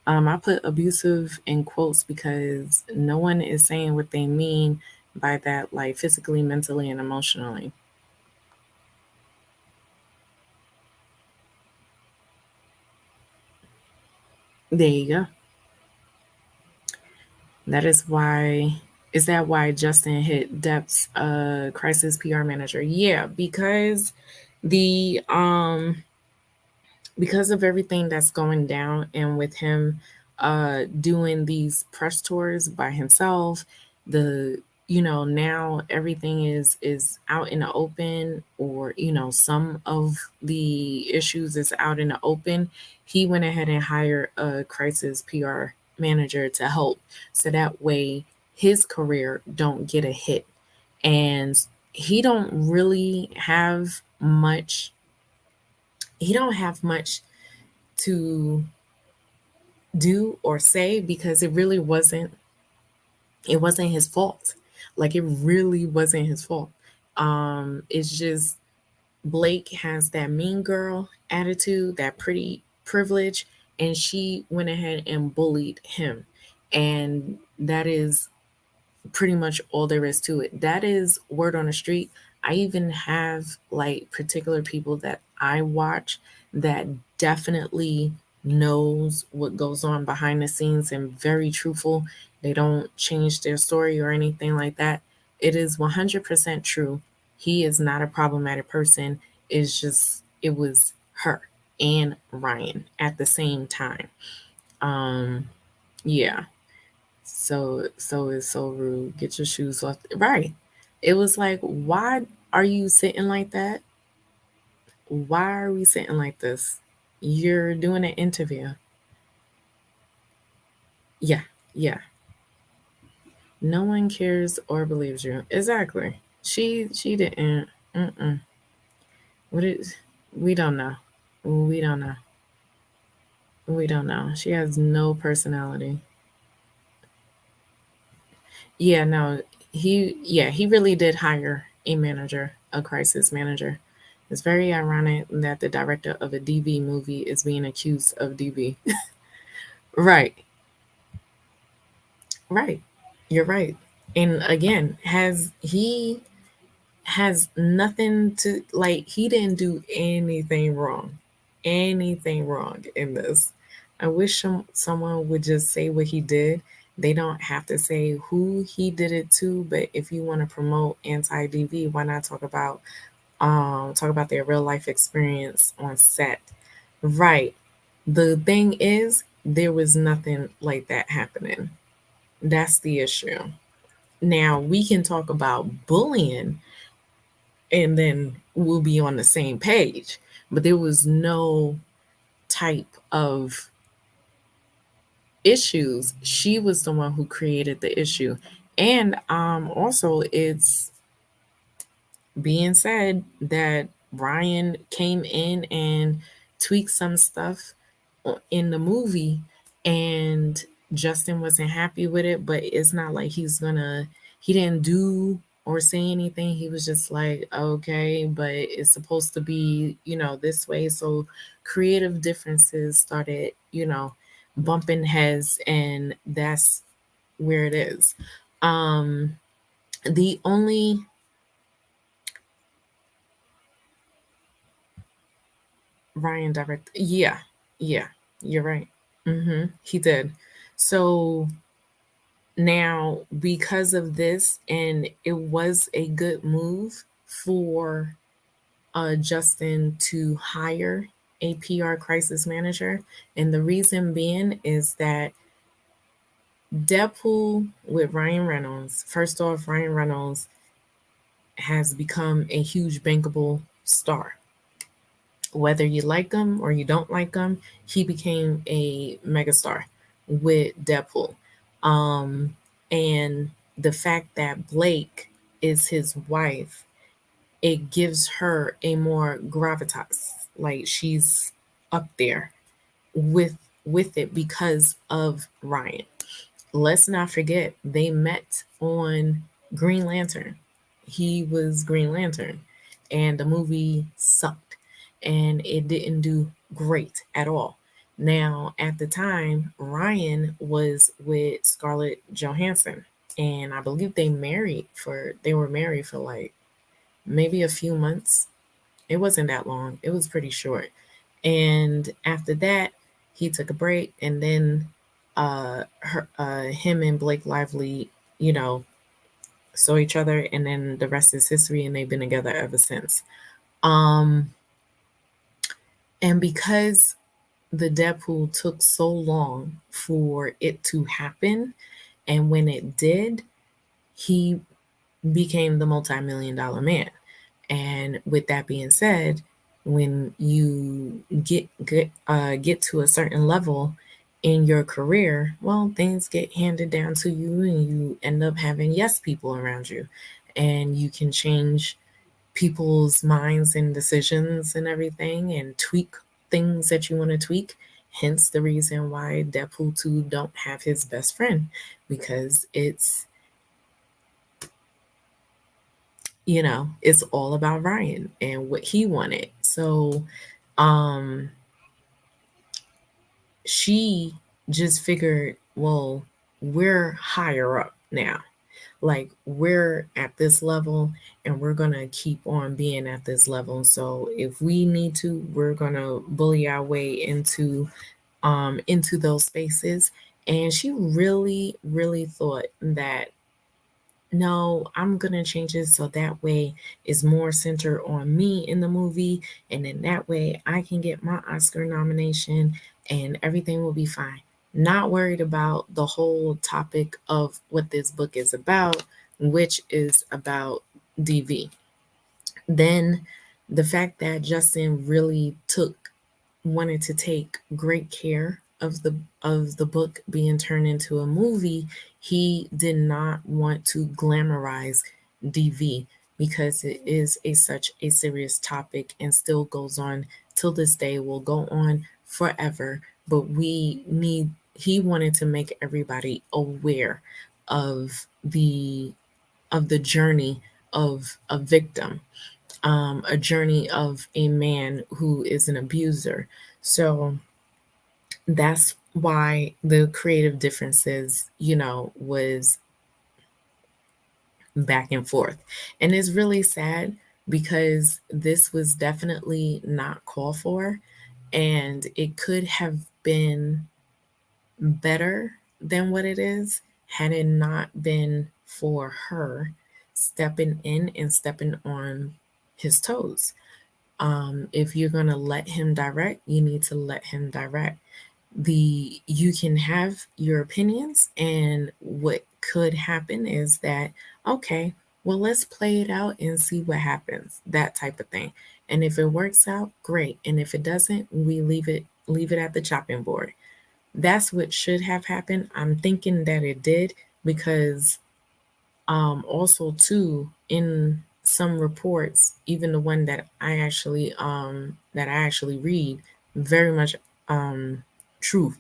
I put abusive in quotes because no one is saying what they mean by that, like physically, mentally, and emotionally. There you go. Is that why Justin hit Depp's crisis PR manager? Yeah, because the because of everything that's going down, and with him doing these press tours by himself, now everything is out in the open, or some of the issues is out in the open. He went ahead and hired a crisis PR manager to help, so that way his career don't get a hit. And he don't really have much he don't have much to do or say, because it wasn't his fault. Like, it really wasn't his fault. It's just Blake has that mean girl attitude, that pretty privilege, and she went ahead and bullied him. And that is pretty much all there is to it. That is word on the street. I even have like particular people that I watch that definitely knows what goes on behind the scenes, and very truthful. They don't change their story or anything like that. It is 100% true. He is not a problematic person. It's just, it was her and Ryan at the same time. Yeah. So it's so rude. Get your shoes off. Right. It was like, why are you sitting like that? Why are we sitting like this? You're doing an interview. Yeah, yeah. No one cares or believes you. Exactly. She didn't. Mm-mm. What is? We don't know. We don't know. We don't know. She has no personality. Yeah, no, he really did hire a manager, a crisis manager. It's very ironic that the director of a DV movie is being accused of DV. Right, right. You're right. And again, has nothing to, like, he didn't do anything wrong. Anything wrong in this. I wish someone would just say what he did. They don't have to say who he did it to, but if you want to promote anti-DV, why not talk about their real life experience on set? Right. The thing is, there was nothing like that happening. That's the issue. Now, we can talk about bullying, and then we'll be on the same page. But there was no type of issues. She was the one who created the issue. And also it's being said that Ryan came in and tweaked some stuff in the movie, and Justin wasn't happy with it, but it's not like he didn't do or say anything. He was just like, okay, but it's supposed to be, this way. So creative differences started, bumping heads, and that's where it is. The only Ryan direct. Yeah, yeah, you're right. He did. So now, because of this, and it was a good move for Justin to hire a PR crisis manager, and the reason being is that Deadpool with Ryan Reynolds. First off, Ryan Reynolds has become a huge bankable star. Whether you like him or you don't like him, he became a megastar with Deadpool. And the fact that Blake is his wife, it gives her a more gravitas. Like she's up there with it because of Ryan. Let's not forget they met on Green Lantern. He was Green Lantern, and the movie sucked, and it didn't do great at all. Now, at the time, Ryan was with Scarlett Johansson, and I believe they were married for like maybe a few months. It wasn't that long. It was pretty short. And after that, he took a break, and then him and Blake Lively, saw each other, and then the rest is history, and they've been together ever since. Um, and because the Deadpool took so long for it to happen, and when it did, he became the multi-million dollar man. And with that being said, when you get to a certain level in your career, well, things get handed down to you, and you end up having yes people around you, and you can change people's minds and decisions and everything, and tweak things that you want to tweak. Hence the reason why Deadpool 2 don't have his best friend, because it's all about Ryan and what he wanted. So um she just figured, well, we're higher up now. Like we're at this level, and we're going to keep on being at this level. So if we need to, we're going to bully our way into those spaces. And she really, really thought that, no, I'm going to change it so that way it's more centered on me in the movie. And then that way I can get my Oscar nomination and everything will be fine. Not worried about the whole topic of what this book is about, which is about DV. Then the fact that Justin really wanted to take great care of the book being turned into a movie. He did not want to glamorize DV because it is such a serious topic and still goes on till this day, will go on forever. But he wanted to make everybody aware of the journey of a victim, a journey of a man who is an abuser. So that's why the creative differences, was back and forth. And it's really sad because this was definitely not called for, and it could have been better than what it is had it not been for her stepping in and stepping on his toes. If you're going to let him direct, you need to let him direct. You can have your opinions, and what could happen is that, okay, well, let's play it out and see what happens, that type of thing. And if it works out, great. And if it doesn't, we leave it at the chopping board. that's what should have happened. I'm thinking that it did because also too in some reports, even the one that I actually read, very much truth.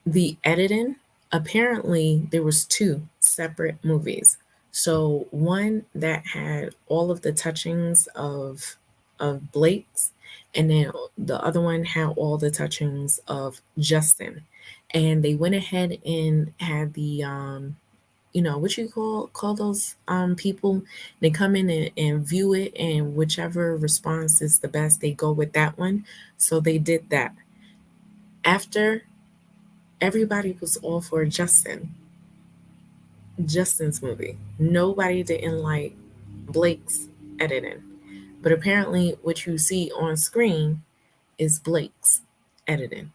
The editing, apparently there was two separate movies. So one that had all of the touchings of Blake's, and then the other one had all the touchings of Justin. And they went ahead and had the what you call those people. They come in and view it, and whichever response is the best, they go with that one. So they did that. After, everybody was all for Justin's movie. Nobody didn't like Blake's editing. But apparently what you see on screen is Blake's editing.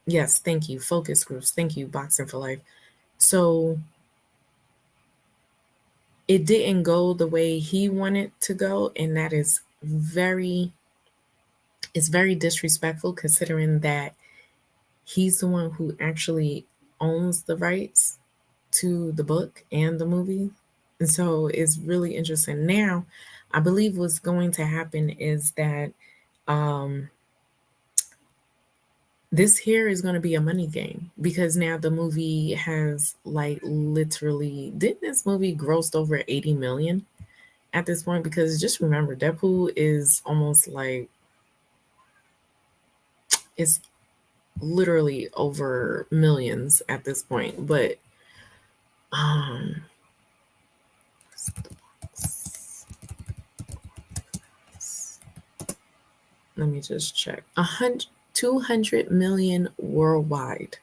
Yes, thank you. Focus groups. Thank you, Boxing for Life. So it didn't go the way he wanted to go, and that is very disrespectful, considering that he's the one who actually owns the rights to the book and the movie. And so it's really interesting. Now, I believe what's going to happen is that um, this here is going to be a money game, because now the movie has, like, literally, didn't this movie grossed over 80 million at this point? Because just remember, Deadpool is almost like, it's literally over millions at this point. But um let me just check. 200 million worldwide.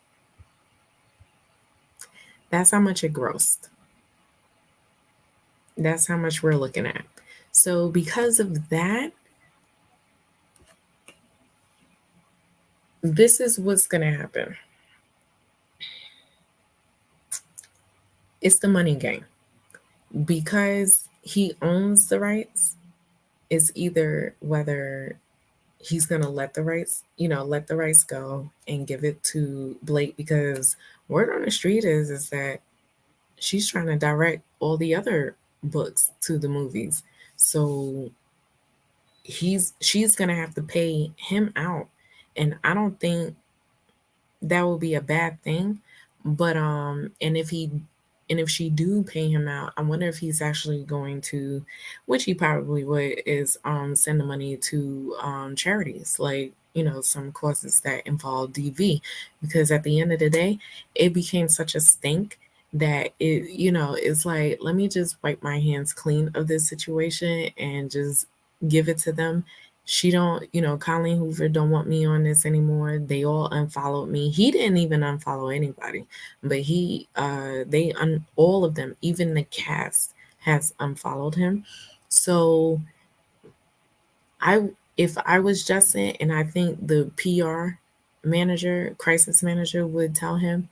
That's how much it grossed. That's how much we're looking at. So because of that, this is what's going to happen. It's the money game. Because he owns the rights, it's either whether he's going to let the rights go and give it to Blake, because word on the street is that she's trying to direct all the other books to the movies. So she's going to have to pay him out, and I don't think that will be a bad thing. But and if she do pay him out, I wonder if he's actually going to, which he probably would, is send the money to charities, like, some causes that involve DV, because at the end of the day, it became such a stink that it's like, let me just wipe my hands clean of this situation and just give it to them. She don't, Colleen Hoover don't want me on this anymore. They all unfollowed me. He didn't even unfollow anybody, but all of them, even the cast, has unfollowed him. So if I was Justin, and I think the PR manager, crisis manager, would tell him,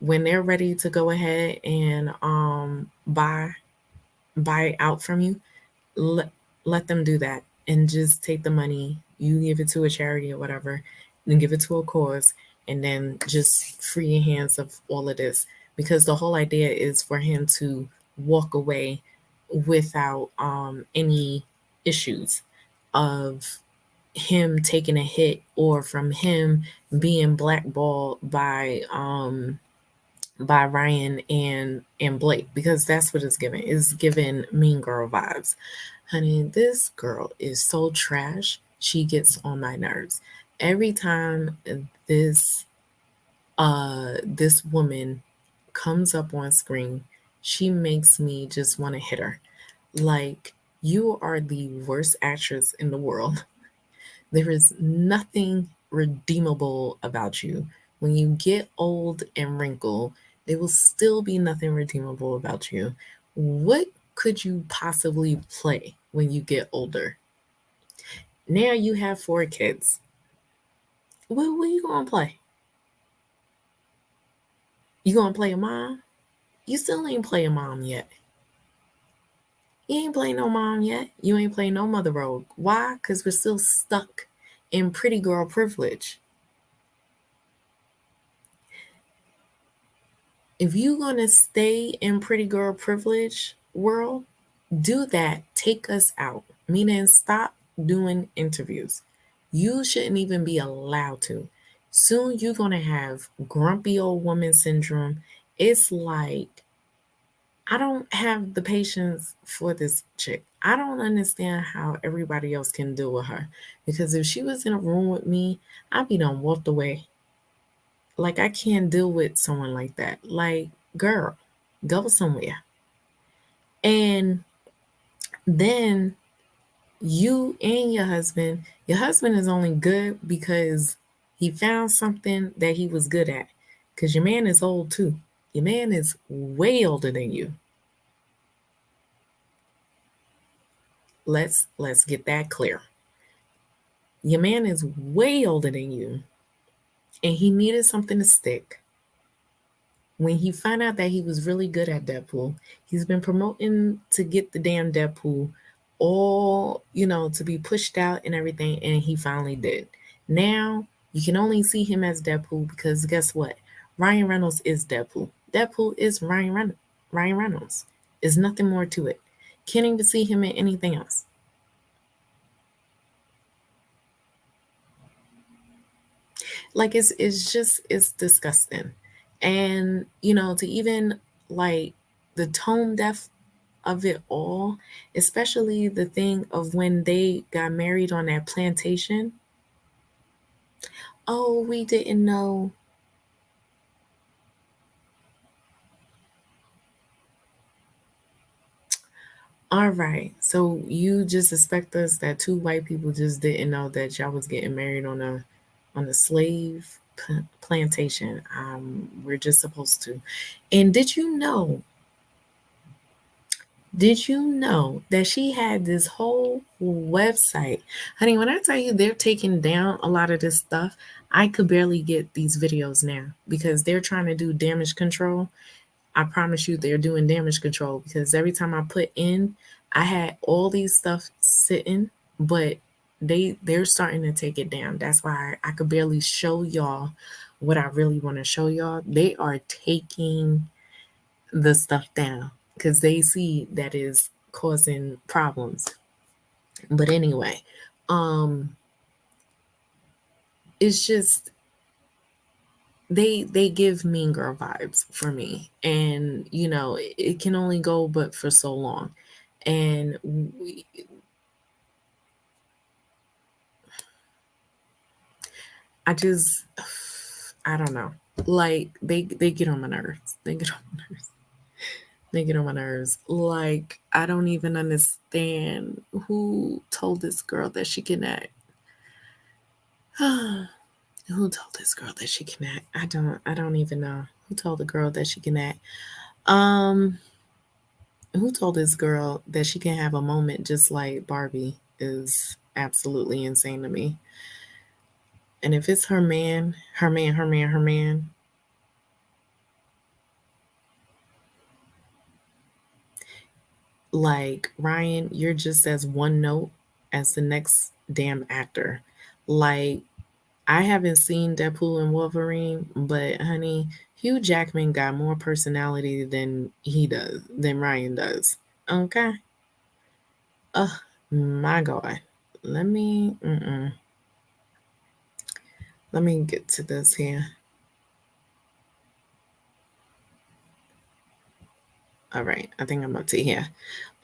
when they're ready to go ahead and buy out from you, let them do that, and just take the money. You give it to a charity or whatever, then give it to a cause, and then just free your hands of all of this, because the whole idea is for him to walk away without any issues of him taking a hit, or from him being blackballed by Ryan and Blake, because that's what it's giving. It's giving Mean Girl vibes. Honey, this girl is so trash. She gets on my nerves. Every time this woman comes up on screen, she makes me just want to hit her. Like, you are the worst actress in the world. There is nothing redeemable about you. When you get old and wrinkled, there will still be nothing redeemable about you. What could you possibly play when you get older? Now you have 4 kids. What are you going to play? You going to play a mom? You still ain't play a mom yet. You ain't play no mom yet. You ain't play no mother role. Why? Because we're still stuck in pretty girl privilege. If you're going to stay in pretty girl privilege world, do that. Take us out. Meaning stop doing interviews. You shouldn't even be allowed to. Soon you're going to have grumpy old woman syndrome. It's like, I don't have the patience for this chick. I don't understand how everybody else can deal with her. Because if she was in a room with me, I'd be done walked away. Like, I can't deal with someone like that. Like, girl, go somewhere. And then you and your husband is only good because he found something that he was good at. Because your man is old too. Your man is way older than you. Let's get that clear. Your man is way older than you, and he needed something to stick. When he found out that he was really good at Deadpool, he's been promoting to get the damn Deadpool all, to be pushed out and everything, and he finally did. Now, you can only see him as Deadpool because guess what? Ryan Reynolds is Deadpool. Deadpool is Ryan Reynolds. There's nothing more to it. Can't even see him in anything else. Like, it's disgusting. And, to even like the tone deaf of it all, especially the thing of when they got married on that plantation. Oh, we didn't know. All right. So you just expect us that two white people just didn't know that y'all was getting married on a slave plantation. We're just supposed to. And did you know that she had this whole website? Honey, when I tell you they're taking down a lot of this stuff, I could barely get these videos now because they're trying to do damage control. I promise you they're doing damage control because every time I put in, I had all these stuff sitting, but they're starting to take it down. That's why I could barely show y'all what I really want to show y'all. They are taking the stuff down because they see that is causing problems. But anyway, it's just they give Mean Girl vibes for me, and it can only go but for so long. And I don't know, like they get on my nerves. They get on my nerves. Like, I don't even understand who told this girl that she can act. Who told this girl that she can act? I don't even know. Who told the girl that she can act? Who told this girl that she can have a moment just like Barbie is absolutely insane to me. And if it's her man, like, Ryan, you're just as one note as the next damn actor. Like, I haven't seen Deadpool and Wolverine, but honey, Hugh Jackman got more personality than Ryan does. Okay. Oh my God. Let me get to this here. All right, I think I'm up to here.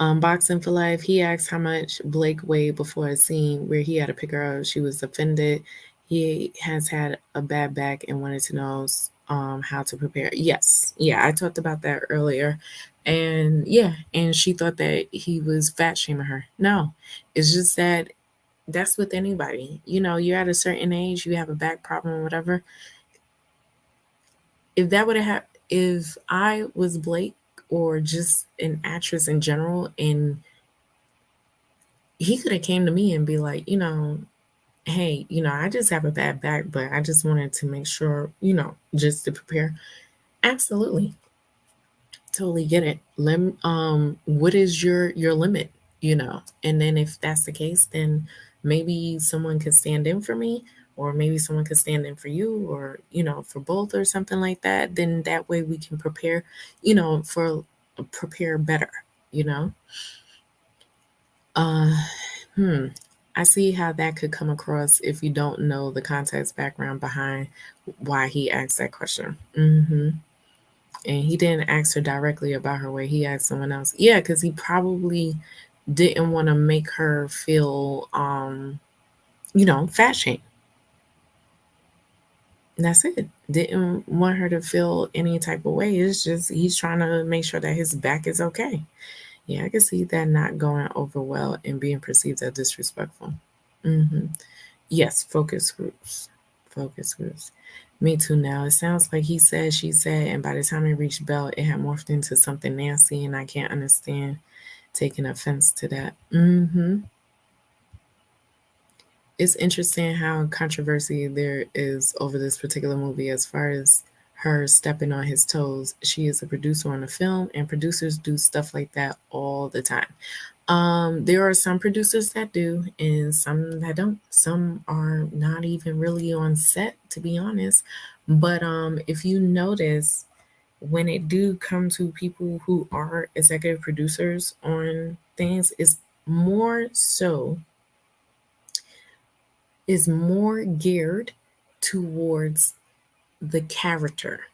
Boxing for Life, he asked how much Blake weighed before a scene where he had to pick her up. She was offended. He has had a bad back and wanted to know how to prepare. Yes. Yeah, I talked about that earlier. And yeah, and she thought that he was fat shaming her. No, it's just that that's with anybody. You're at a certain age, you have a back problem or whatever. If that would have happened, if I was Blake or just an actress in general, and he could have came to me and be like, hey, I just have a bad back, but I just wanted to make sure, just to prepare. Absolutely. Totally get it. What is your limit? And then if that's the case, then maybe someone could stand in for me, or maybe someone could stand in for you, or, for both or something like that. Then that way we can prepare, for prepare better, you know? Uh, hmm. I see how that could come across if you don't know the context background behind why he asked that question. And he didn't ask her directly about her weight. He asked someone else. Yeah, because he probably didn't want to make her feel, fat shame. That's it. Didn't want her to feel any type of way. It's just he's trying to make sure that his back is okay. Yeah, I can see that not going over well and being perceived as disrespectful. Yes, focus groups. Focus groups. Me too now. It sounds like he said, she said, and by the time it reached Bell, it had morphed into something nasty, and I can't understand taking offense to that. It's interesting how controversy there is over this particular movie as far as her stepping on his toes. She is a producer on a film, and producers do stuff like that all the time. There are some producers that do, and some that don't. Some are not even really on set, to be honest. But if you notice, when it do come to people who are executive producers on things, it's more so is more geared towards the character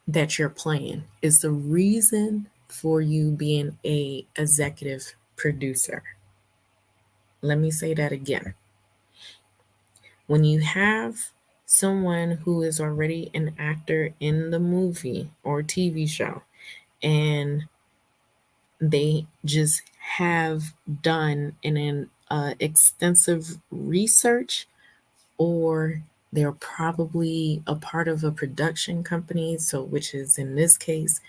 that you're playing. Is the reason for you being a executive producer. Let me say that again. When you have someone who is already an actor in the movie or TV show, and they just have done an extensive research, or they're probably a part of a production company, so which is in this case,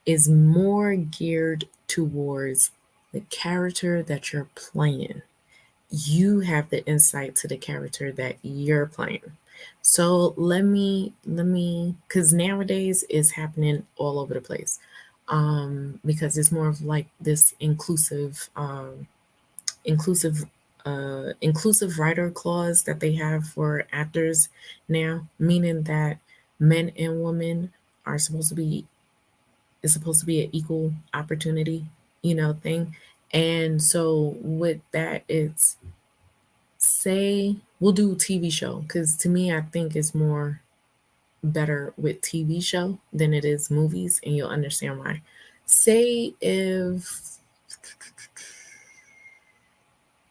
is more geared towards the character that you're playing. You have the insight to the character that you're playing. So because nowadays it's happening all over the place. Because it's more of like this inclusive inclusive writer clause that they have for actors now, meaning that men and women are supposed to be it's supposed to be an equal opportunity, thing. And so with that, it's say we'll do TV show, because to me I think it's more better with TV show than it is movies, and you'll understand why. Say if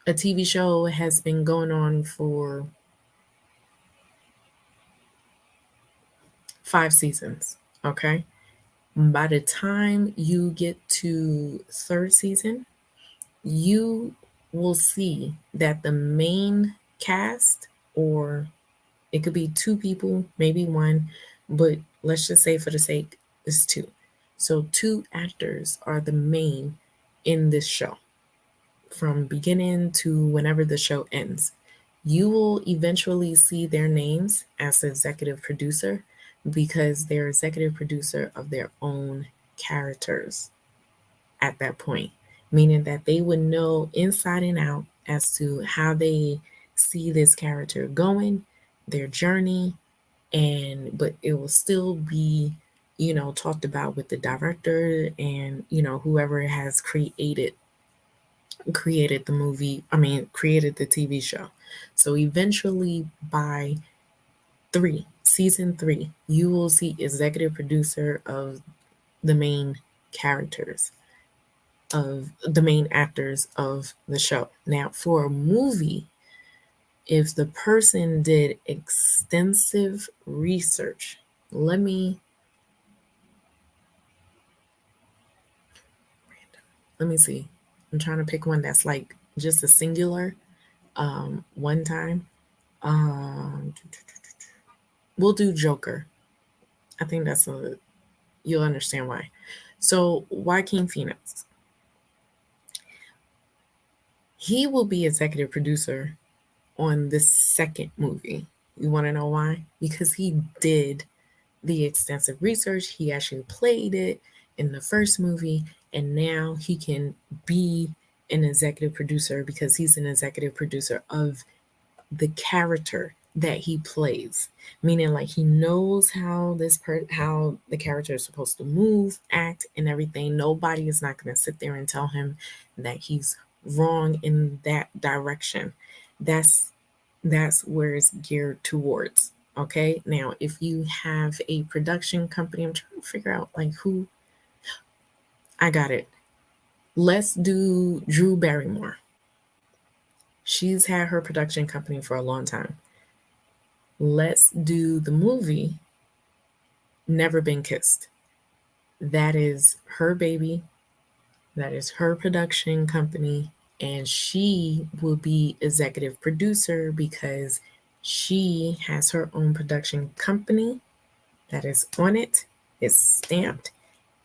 a TV show has been going on for 5 seasons, okay? By the time you get to 3rd season, you will see that the main cast, or it could be 2 people, maybe 1, but let's just say for the sake it's 2. So 2 actors are the main in this show from beginning to whenever the show ends. You will eventually see their names as the executive producer, because they're executive producer of their own characters at that point, meaning that they would know inside and out as to how they see this character going, their journey, but it will still be, talked about with the director and, whoever has created the movie, created the TV show. So eventually by season 3, you will see executive producer of the main characters, of the main actors of the show. Now, for a movie, if the person did extensive research, let me see. I'm trying to pick one that's like just a singular one time. We'll do Joker. I think you'll understand why. So Joaquin Phoenix, he will be executive producer on the 2nd movie. You want to know why? Because he did the extensive research. He actually played it in the 1st movie, and now he can be an executive producer because he's an executive producer of the character that he plays, meaning like he knows how how the character is supposed to move, act, and everything. Nobody is not going to sit there and tell him that he's wrong in that direction. That's where it's geared towards. Okay, now if you have a production company, I'm trying to figure out like who. I got it. Let's do Drew Barrymore. She's had her production company for a long time. Let's do the movie Never Been Kissed. That is her baby. That is her production company. And she will be executive producer because she has her own production company that is on it. It's stamped.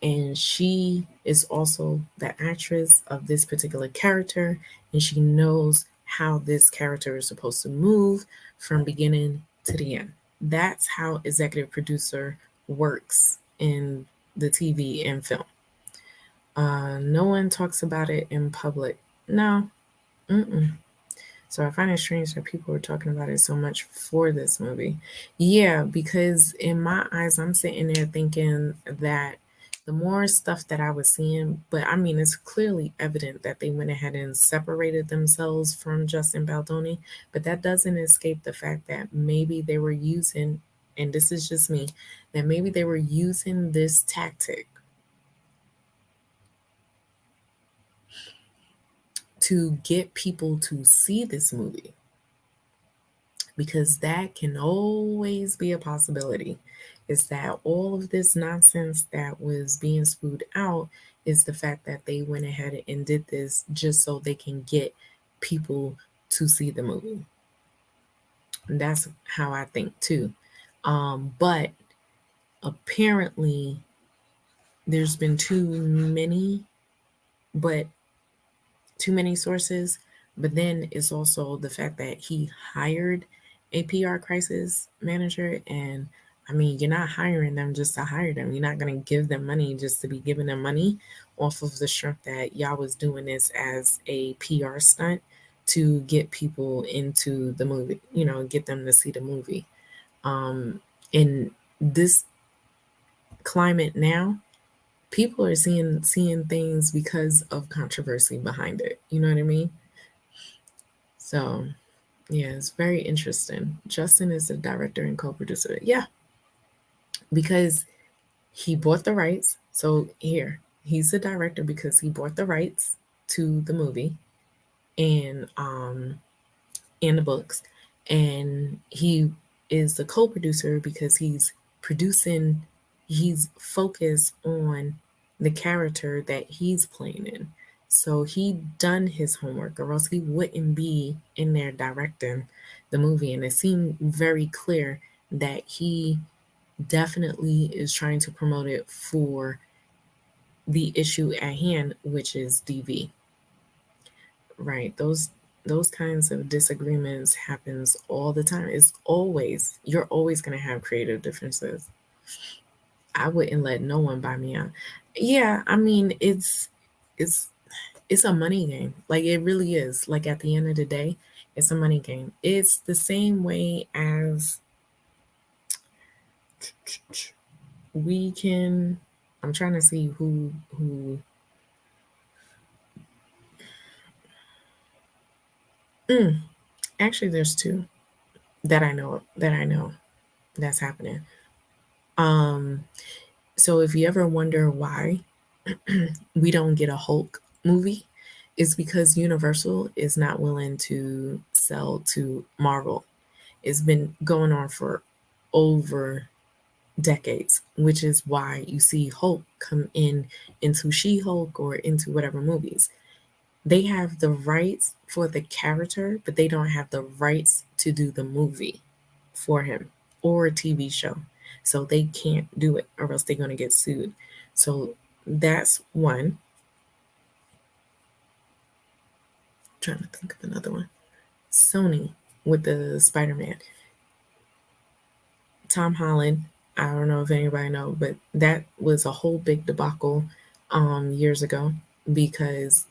And she is also the actress of this particular character. And she knows how this character is supposed to move from beginning to the end. That's how executive producer works in the TV and film. No one talks about it in public. No. So I find it strange that people are talking about it so much for this movie. Yeah, because in my eyes, I'm sitting there thinking that the more stuff that I was seeing, but I mean, it's clearly evident that they went ahead and separated themselves from Justin Baldoni, but that doesn't escape the fact that maybe they were using, and this is just me, that maybe they were using this tactic to get people to see this movie, because that can always be a possibility. Is that all of this nonsense that was being spewed out is the fact that they went ahead and did this just so they can get people to see the movie. And that's how I think too. But apparently there's been too many sources, but then it's also the fact that he hired a PR crisis manager. And I mean, you're not hiring them just to hire them. You're not going to give them money just to be giving them money off of the strength that y'all was doing this as a PR stunt to get people into the movie, get them to see the movie. In this climate now, people are seeing things because of controversy behind it. You know what I mean? So, yeah, it's very interesting. Justin is the director and co-producer. Yeah, because he bought the rights. So here, he's the director because he bought the rights to the movie and the books, and he is the co-producer because he's focused on the character that he's playing in. So he done his homework, or else he wouldn't be in there directing the movie. And it seemed very clear that he definitely is trying to promote it for the issue at hand, which is DV. Right. Those kinds of disagreements happens all the time. You're always going to have creative differences. I wouldn't let no one buy me out. Yeah, I mean, it's a money game. Like, it really is. Like, at the end of the day, it's a money game. It's the same way as I'm trying to see who actually there's two that I know that's happening. So if you ever wonder why we don't get a Hulk movie, it's because Universal is not willing to sell to Marvel. It's been going on for over decades, which is why you see Hulk come into She-Hulk or into whatever movies. They have the rights for the character, but they don't have the rights to do the movie for him or a TV show. So they can't do it, or else they're going to get sued. So that's one. I'm trying to think of another one. Sony with the Spider-Man. Tom Holland, I don't know if anybody knows, but that was a whole big debacle years ago because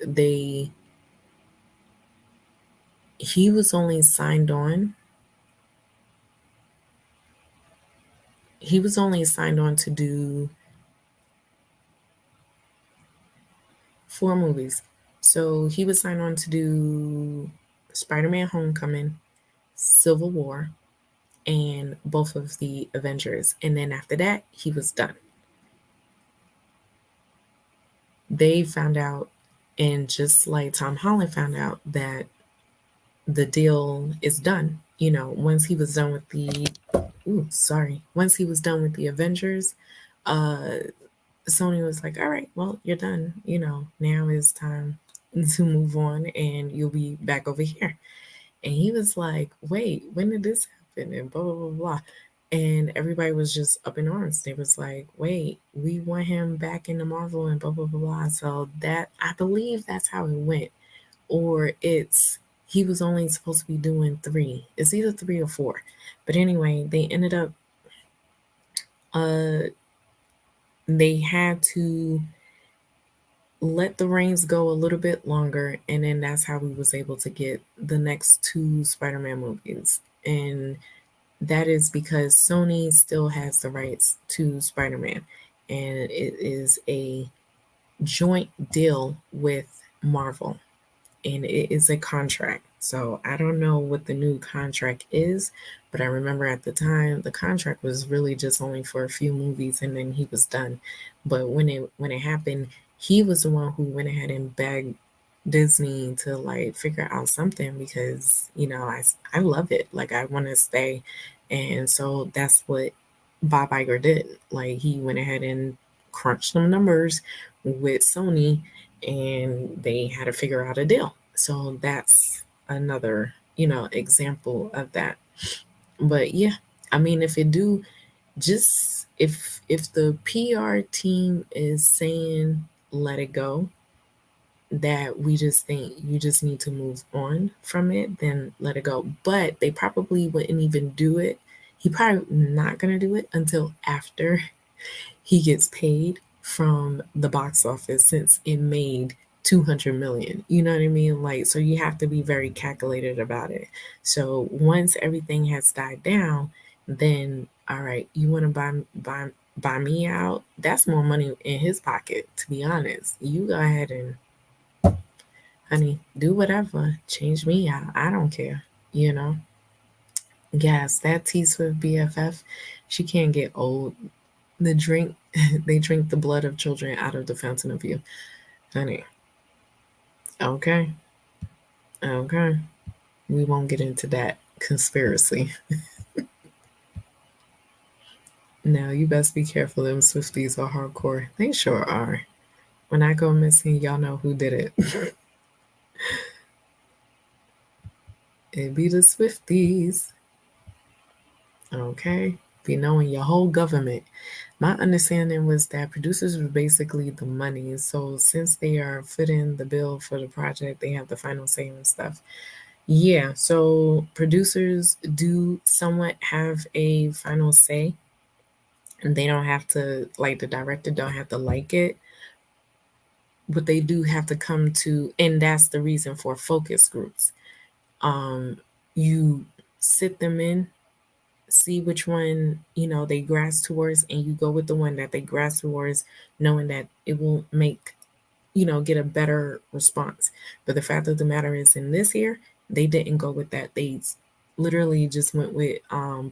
he was only signed on to do 4 movies. So he was signed on to do Spider-Man Homecoming, Civil War, and both of the Avengers. And then after that, he was done. They found out, and just like Tom Holland found out, that the deal is done. You know, once he was done with the Avengers, Sony was like, all right, well, you're done. You know, now is time to move on and you'll be back over here. And he was like, wait, when did this happen? And blah, blah, blah, blah. And everybody was just up in arms. They was like, wait, we want him back in the Marvel and blah, blah, blah, blah. So that, I believe that's how it went. Or he was only supposed to be doing 3. It's either 3 or 4. But anyway, they ended up, they had to let the reins go a little bit longer, and then that's how we was able to get the next 2 Spider-Man movies. And that is because Sony still has the rights to Spider-Man, and it is a joint deal with Marvel, and it is a contract. So I don't know what the new contract is, but I remember at the time the contract was really just only for a few movies and then he was done. But when it happened, he was the one who went ahead and begged Disney to like figure out something because, you know, I love it. Like I want to stay. And so that's what Bob Iger did. Like he went ahead and crunched some numbers with Sony and they had to figure out a deal. So that's another, you know, example of that. But yeah, I mean, if it do, just if the PR team is saying let it go, that we just think you just need to move on from it, then let it go. But they probably wouldn't even do it. He probably not gonna do it until after he gets paid from the box office since it made 200 million. You know what I mean? Like, so you have to be very calculated about it. So once everything has died down, then all right, you want to buy me out? That's more money in his pocket, to be honest. You go ahead and honey, do whatever. Change me out. I don't care. You know? Yes, that T Swift BFF, she can't get old. They drink the blood of children out of the fountain of youth. Honey. Okay. Okay. We won't get into that conspiracy. Now, you best be careful. Them Swifties are hardcore. They sure are. When I go missing, y'all know who did it. It be the Swifties. Okay. Be knowing your whole government. My understanding was that producers were basically the money. So since they are footing the bill for the project, they have the final say and stuff. Yeah, so producers do somewhat have a final say. And they don't have to, like the director don't have to like it. But they do have to come to, and that's the reason for focus groups. You sit them in, see which one, you know, they grasp towards, and you go with the one that they grasp towards, knowing that it won't make, you know, get a better response. But the fact of the matter is, in this year, they didn't go with that. They literally just went with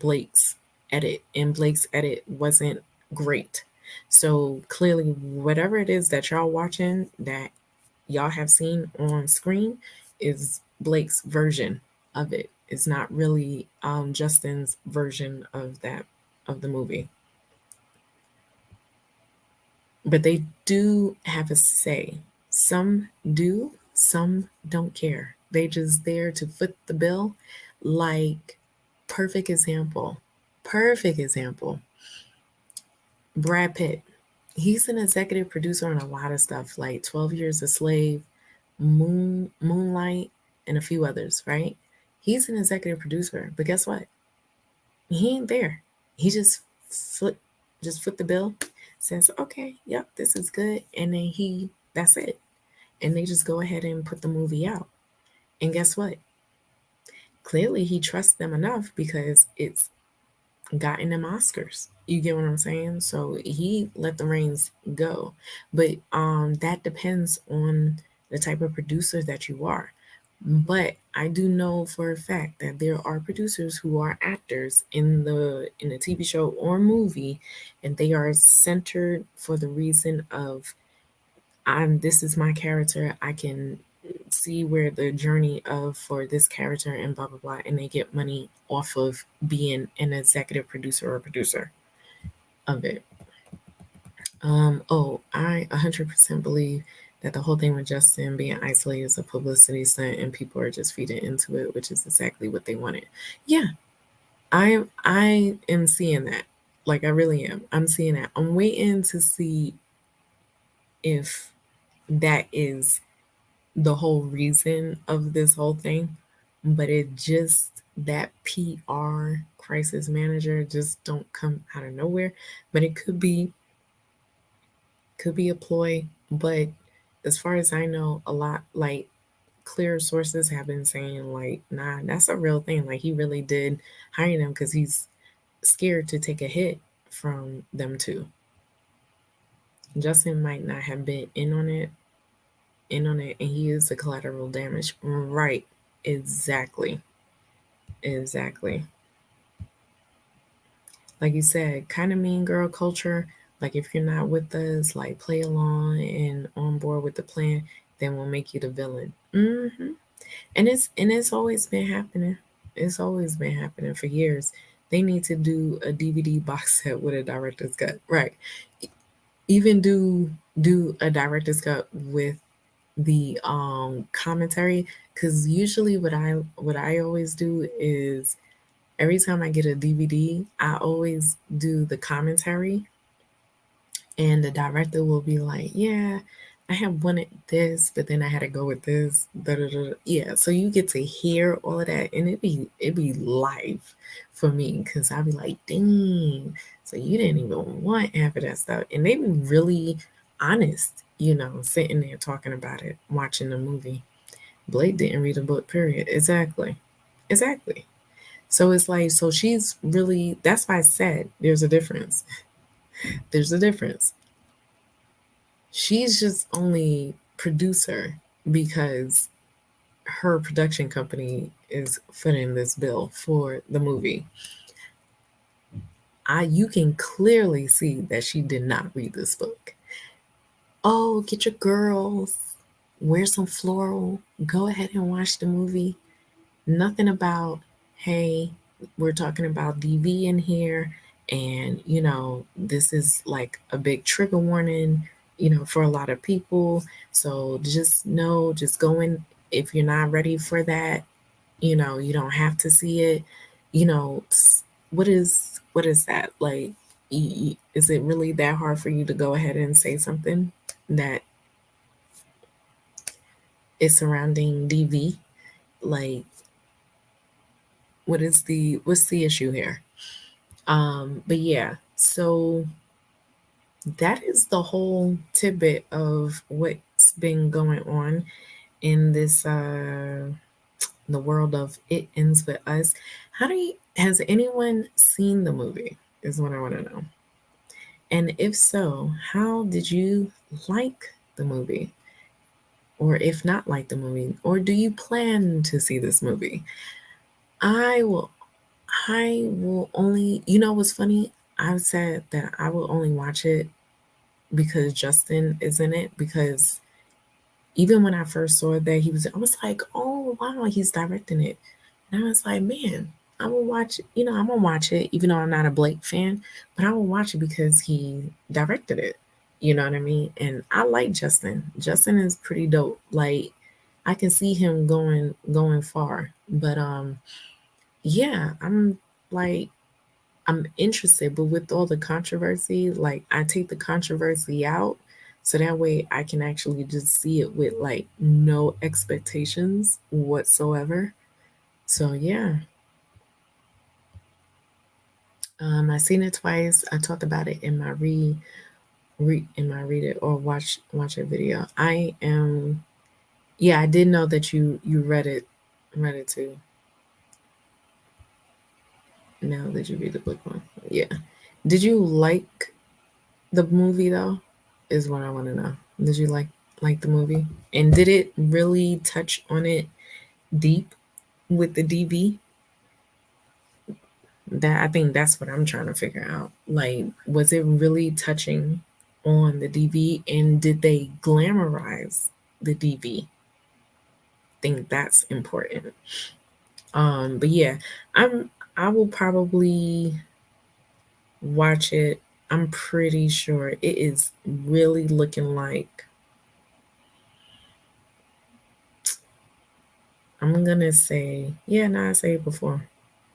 Blake's edit, and Blake's edit wasn't great. So clearly, whatever it is that y'all watching that y'all have seen on screen is Blake's version of it. It's not really Justin's version of the movie. But they do have a say. Some do, some don't care. They just there to foot the bill. Like, perfect example. Brad Pitt. He's an executive producer on a lot of stuff, like 12 Years a Slave, Moonlight, and a few others, right? He's an executive producer, but guess what? He ain't there. He just foot the bill. says, okay, yep, this is good. And then that's it. And they just go ahead and put the movie out. And guess what? Clearly he trusts them enough because it's gotten them Oscars. You get what I'm saying? So he let the reins go. But that depends on the type of producer that you are. But I do know for a fact that there are producers who are actors in a TV show or movie, and they are centered for the reason of this is my character. I can see where the journey of for this character and blah blah blah, and they get money off of being an executive producer or producer of it. I 100% believe that the whole thing with Justin being isolated is a publicity stunt and people are just feeding into it, which is exactly what they wanted. Yeah, I am seeing that. Like I really am. I'm seeing that. I'm waiting to see if that is the whole reason of this whole thing, but it just that PR crisis manager just don't come out of nowhere. But it could be a ploy, but as far as I know, a lot like clear sources have been saying like, nah, that's a real thing. Like he really did hire them because he's scared to take a hit from them too. Justin might not have been in on it, and he is the collateral damage. Right. Exactly. Exactly. Like you said, kind of mean girl culture. Like if you're not with us, like play along and on board with the plan, then we'll make you the villain. And it's always been happening. It's always been happening for years. They need to do a DVD box set with a director's cut, right? Even do a director's cut with the commentary, because usually what I always do is every time I get a DVD, I always do the commentary, and the director will be like, yeah, I have wanted this, but then I had to go with this. Da, da, da. Yeah, so you get to hear all of that, and it'd be live for me because I'd be like, dang, so you didn't even want half of that stuff, and they be really honest, sitting there talking about it, watching the movie. Blake didn't read a book, period. Exactly. Exactly. So it's like, so she's really, that's why I said there's a difference. There's a difference. She's just only producer because her production company is footing this bill for the movie. You can clearly see that she did not read this book. Oh, get your girls, wear some floral, go ahead and watch the movie. Nothing about, hey, we're talking about DV in here, and this is like a big trigger warning, for a lot of people. So just know, just go in. If you're not ready for that, you don't have to see it. What is that like? Is it really that hard for you to go ahead and say something that is surrounding DV? Like, what's the issue here? But yeah, so that is the whole tidbit of what's been going on in this the world of It Ends With Us. Has anyone seen the movie is what I want to know. And if so, how did you like the movie? Or if not like the movie, or do you plan to see this movie? I will only, what's funny? I've said that I will only watch it because Justin is in it. Because even when I first saw that I was like, oh wow, he's directing it. And I was like, man, I will watch, I'm gonna watch it, even though I'm not a Blake fan, but I will watch it because he directed it. You know what I mean? And I like Justin. Justin is pretty dope. Like I can see him going far. But yeah, I'm interested, but with all the controversy, like I take the controversy out so that way I can actually just see it with like no expectations whatsoever. So yeah. I seen it twice. I talked about it in my read it or watch a video. I am, yeah, I did know that you read it too. Now did you read the book one? Yeah. Did you like the movie though? Is what I want to know. Did you like the movie? And did it really touch on it deep with the DV? That, I think that's what I'm trying to figure out. Like, was it really touching on the DV, and did they glamorize the DV? I think that's important. But yeah, I will probably watch it. I'm pretty sure it is really looking like, I'm gonna say, yeah, no, I said it before.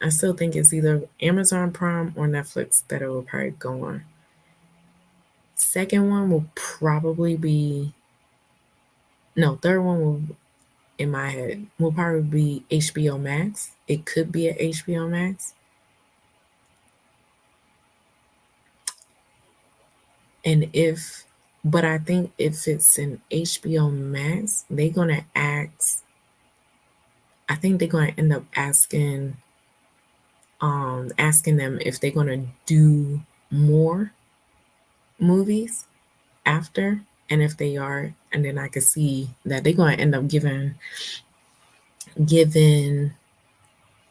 I still think it's either Amazon Prime or Netflix that it will probably go on. Second one will probably be, no, third one will, in my head, will probably be HBO Max. It could be at HBO Max. And but I think if it's in HBO Max, they're gonna ask, I think they're gonna end up asking them if they're gonna do more movies after, and if they are, and then I could see that they're gonna end up giving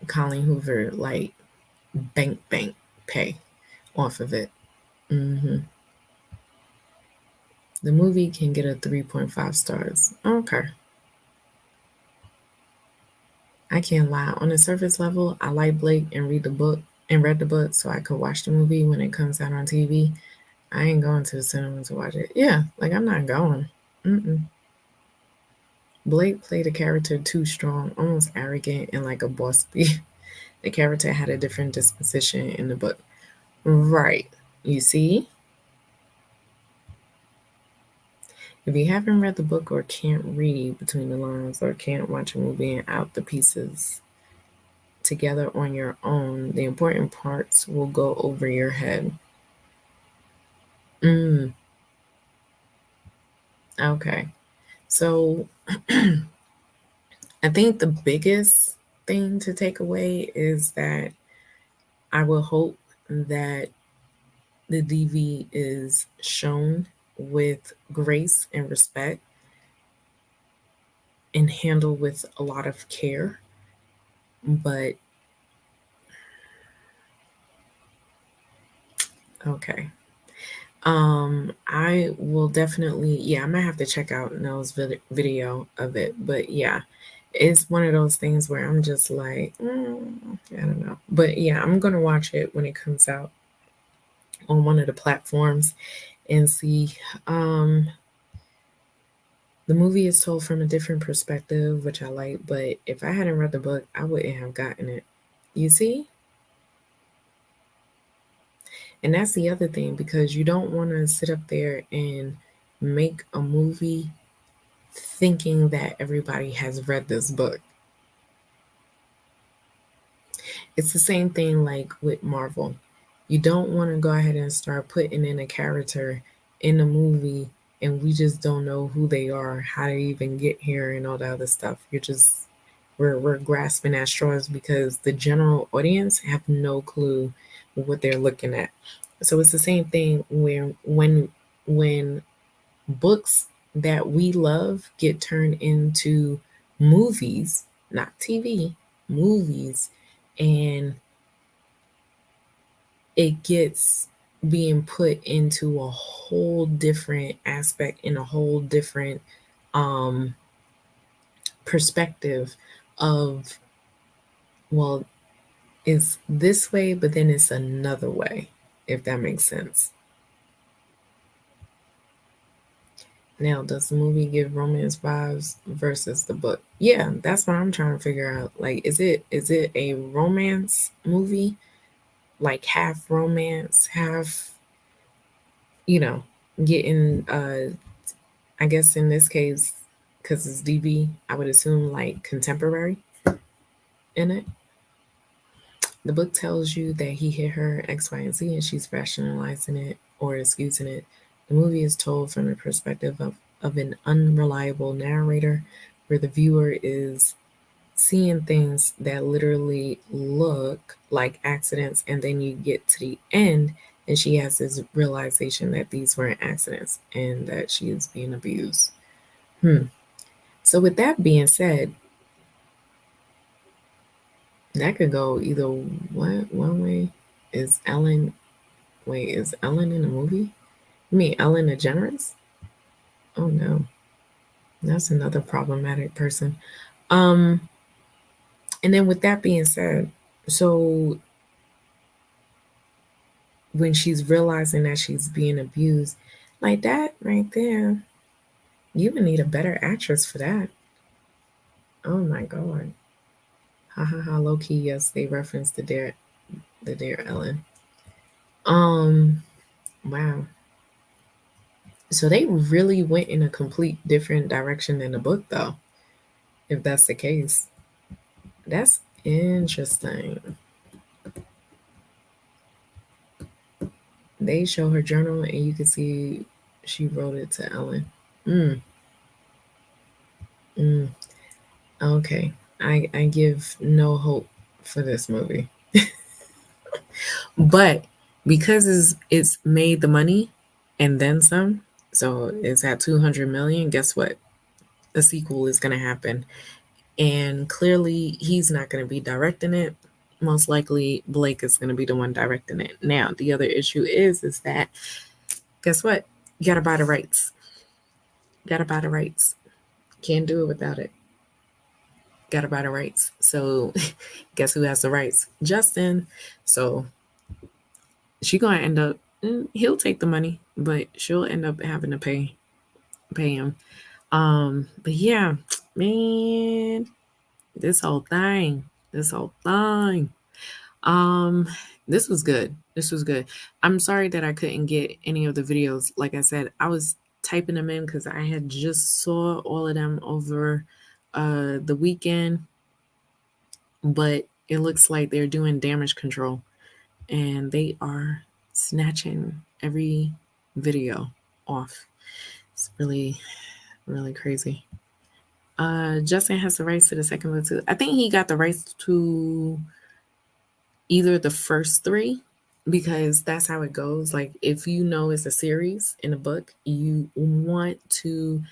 Colleen Hoover like bank pay off of it. The movie can get a 3.5 stars. Okay. I can't lie. On a surface level, I like Blake and read the book so I could watch the movie when it comes out on TV. I ain't going to the cinema to watch it. Yeah, like I'm not going. Blake played a character too strong, almost arrogant and like a boss bee. The character had a different disposition in the book. Right. You see? If you haven't read the book or can't read between the lines or can't watch a movie and out the pieces together on your own, the important parts will go over your head. Okay. So I think the biggest thing to take away is that I will hope that the DV is shown with grace and respect and handled with a lot of care. But okay. I will definitely, yeah, I might have to check out Nell's video of it. But yeah, it's one of those things where I'm just like, I don't know. But yeah, I'm going to watch it when it comes out on one of the platforms and see. The movie is told from a different perspective, which I like. But if I hadn't read the book, I wouldn't have gotten it. You see? And that's the other thing, because you don't want to sit up there and make a movie thinking that everybody has read this book. It's the same thing like with Marvel. You don't want to go ahead and start putting in a character in a movie and we just don't know who they are, how they even get here, and all the other stuff. We're grasping at straws because the general audience have no clue what they're looking at. So it's the same thing where when books that we love get turned into movies, not TV, movies, and it gets being put into a whole different aspect, in a whole different perspective of, well, it's this way, but then it's another way, if that makes sense. Now, does the movie give romance vibes versus the book? Yeah, that's what I'm trying to figure out. Like, is it a romance movie? Like half romance, half, getting I guess in this case, because it's DV, I would assume like contemporary in it. The book tells you that he hit her X, Y, and Z, and she's rationalizing it or excusing it The movie is told from the perspective of an unreliable narrator, where the viewer is seeing things that literally look like accidents, and then you get to the end and she has this realization that these weren't accidents and that she is being abused. So with that being said, that could go either one way. Is Ellen is Ellen in the movie? You mean Ellen DeGeneres? Oh no. That's another problematic person. And then with that being said, so when she's realizing that she's being abused, like that right there, you would need a better actress for that. Oh my god. Ha ha ha, low key, yes, they referenced the Dear Ellen. Wow. So they really went in a complete different direction than the book though, if that's the case. That's interesting. They show her journal and you can see she wrote it to Ellen. Okay. I give no hope for this movie. But because it's made the money and then some, so it's at 200 million, guess what? A sequel is going to happen. And clearly he's not going to be directing it. Most likely Blake is going to be the one directing it. Now, the other issue is that guess what? You got to buy the rights. Got to buy the rights. Can't do it without it. Got to buy the rights. So guess who has the rights? Justin. So she going to end up, he'll take the money, but she'll end up having to pay him. But yeah, man, this whole thing. This was good. This was good. I'm sorry that I couldn't get any of the videos. Like I said, I was typing them in because I had just saw all of them over the weekend, but it looks like they're doing damage control and they are snatching every video off. It's really, really crazy. Justin has the rights to the second book too. I think he got the rights to either the first 3, because that's how it goes. Like if you know it's a series in a book, you want to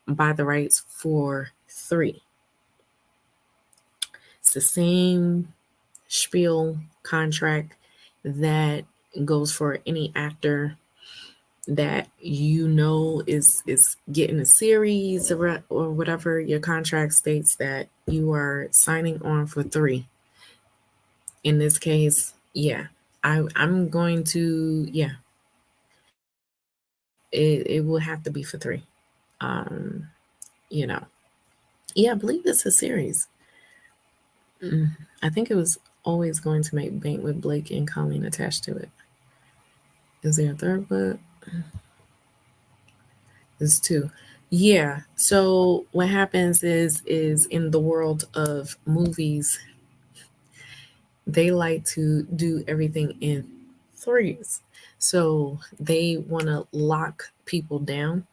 buy the rights for 3. It's the same spiel contract that goes for any actor that you know is getting a series or whatever. Your contract states that you are signing on for 3. In this case, yeah, I'm going to, yeah, it will have to be for 3. You know, yeah, I believe it's a series. I think it was always going to make bank with Blake and Colleen attached to it. Is there a third book? There's 2. Yeah. So what happens is in the world of movies, they like to do everything in 3s. So they want to lock people down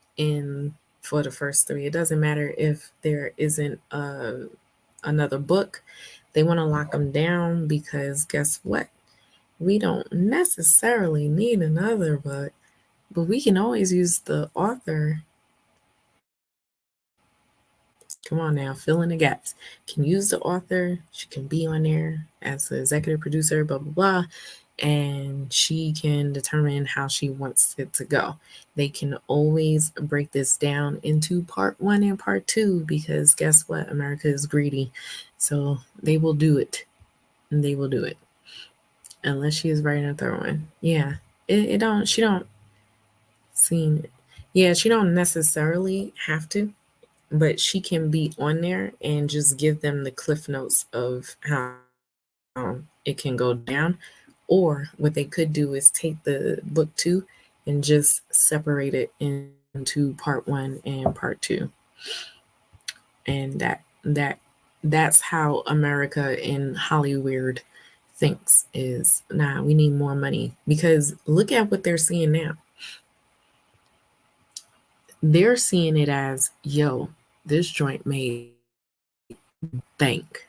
for the first 3. It doesn't matter if there isn't another book. They want to lock them down because guess what? We don't necessarily need another book, but we can always use the author. Come on now, fill in the gaps. Can use the author. She can be on there as the executive producer, blah, blah, blah. And she can determine how she wants it to go. They can always break this down into part 1 and part 2 because guess what? America is greedy. So they will do it. And they will do it. Unless she is writing a third one. Yeah. She don't seem, yeah, she don't necessarily have to, but she can be on there and just give them the cliff notes of how it can go down. Or what they could do is take the book 2 and just separate it into part 1 and part 2. And that's how America in Hollywood thinks is, nah, we need more money. Because look at what they're seeing now. they're seeing it as, yo, this joint made bank.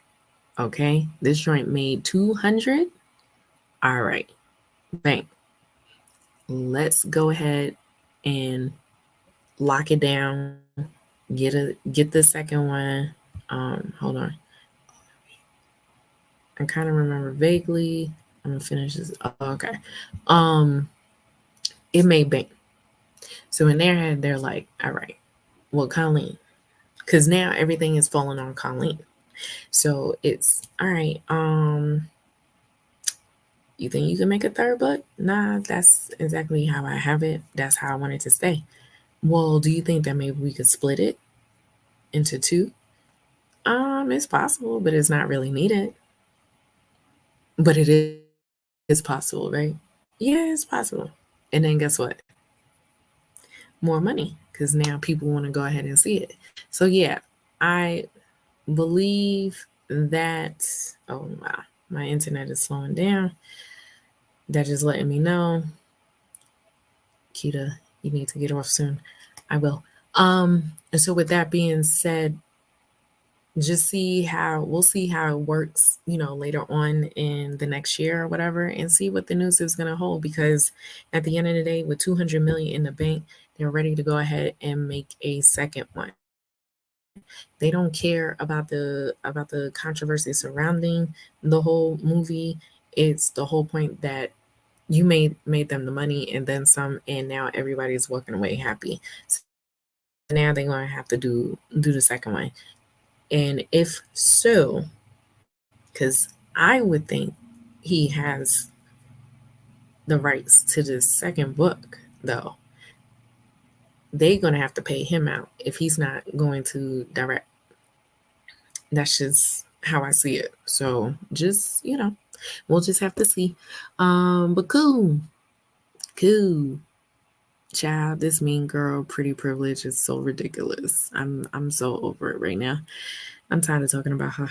Okay, this joint made 200. All right, bank. Let's go ahead and lock it down. Get the second one. Hold on. I kind of remember vaguely. I'm gonna finish this. Oh, okay. It made bank. So in their head, they're like, all right, well, Colleen, because now everything is falling on Colleen. So it's all right. You think you can make a third book? Nah, that's exactly how I have it. That's how I want it to stay. Well, do you think that maybe we could split it into two? It's possible, but it's not really needed. But it is possible, right? Yeah, it's possible. And then guess what? More money, because now people want to go ahead and see it. So yeah, I believe that. Oh wow, my internet is slowing down. That is letting me know, Kita, you need to get off soon. I will. And so with that being said, just we'll see how it works, later on in the next year or whatever, and see what the news is going to hold, because at the end of the day, with 200 million in the bank, they're ready to go ahead and make a second one. They don't care about the controversy surrounding the whole movie. It's the whole point that you made them the money and then some, and now everybody's walking away happy. So now they're going to have to do the second one. And if so, because I would think he has the rights to the second book, though, they're going to have to pay him out if he's not going to direct. That's just how I see it. So just, we'll just have to see. But cool. Child, this Mean Girl Pretty Privilege is so ridiculous. I'm so over it right now. I'm tired of talking about her.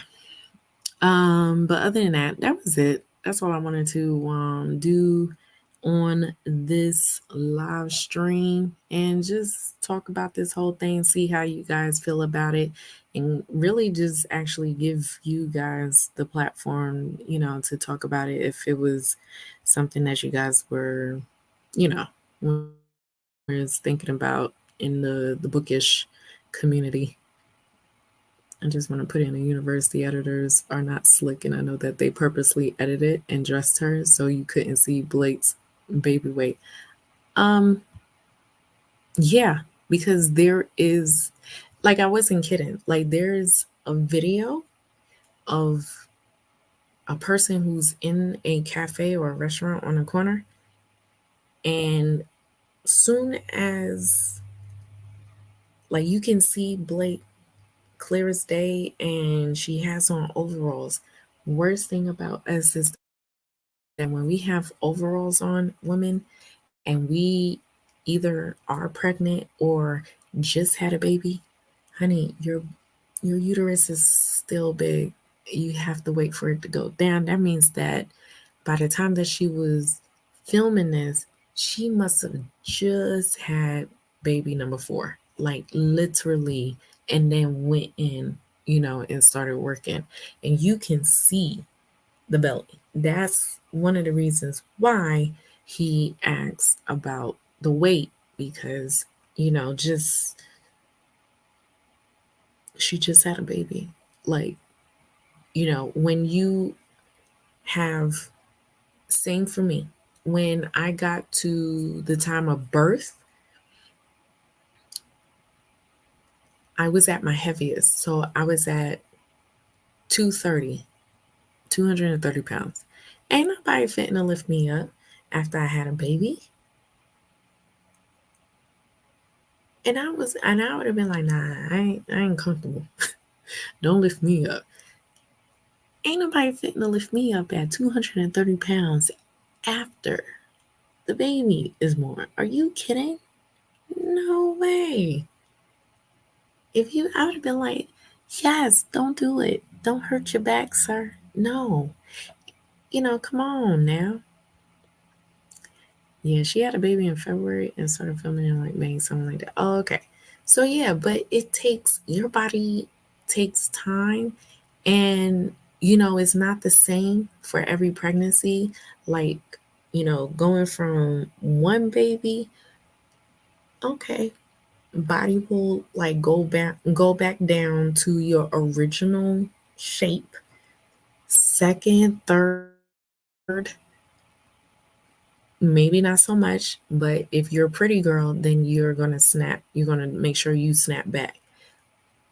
But other than that was it. That's all I wanted to do on this live stream, and just talk about this whole thing, see how you guys feel about it, and really just actually give you guys the platform, to talk about it if it was something that you guys were, was thinking about in the bookish community. I just want to put in the university editors are not slick, and I know that they purposely edited and dressed her so you couldn't see Blake's baby weight. Yeah, because there is, like, I wasn't kidding. Like, there's a video of a person who's in a cafe or a restaurant on a corner, and soon as, like, you can see Blake clear as day, and she has on overalls. Worst thing about us is that when we have overalls on, women, and we either are pregnant or just had a baby, honey, your uterus is still big. You have to wait for it to go down. That means that by the time that she was filming this, she must have just had baby number 4, like literally, and then went in, and started working. And you can see the belly. That's one of the reasons why he asks about the weight, because, just she just had a baby. Like, when you have, same for me, when I got to the time of birth, I was at my heaviest. So I was at 230 pounds. Ain't nobody fitting to lift me up after I had a baby. And I would have been like, nah, I ain't comfortable. Don't lift me up. Ain't nobody fitting to lift me up at 230 pounds after the baby is born. Are you kidding? No way. I would have been like, yes, don't do it. Don't hurt your back, sir. No. Come on now. Yeah, she had a baby in February and started filming in like May, something like that. Oh, okay. So yeah, but your body takes time, and it's not the same for every pregnancy. Like, going from one baby, okay, body will like go back down to your original shape. Second, third, maybe not so much, but if you're a pretty girl, then you're gonna make sure you snap back.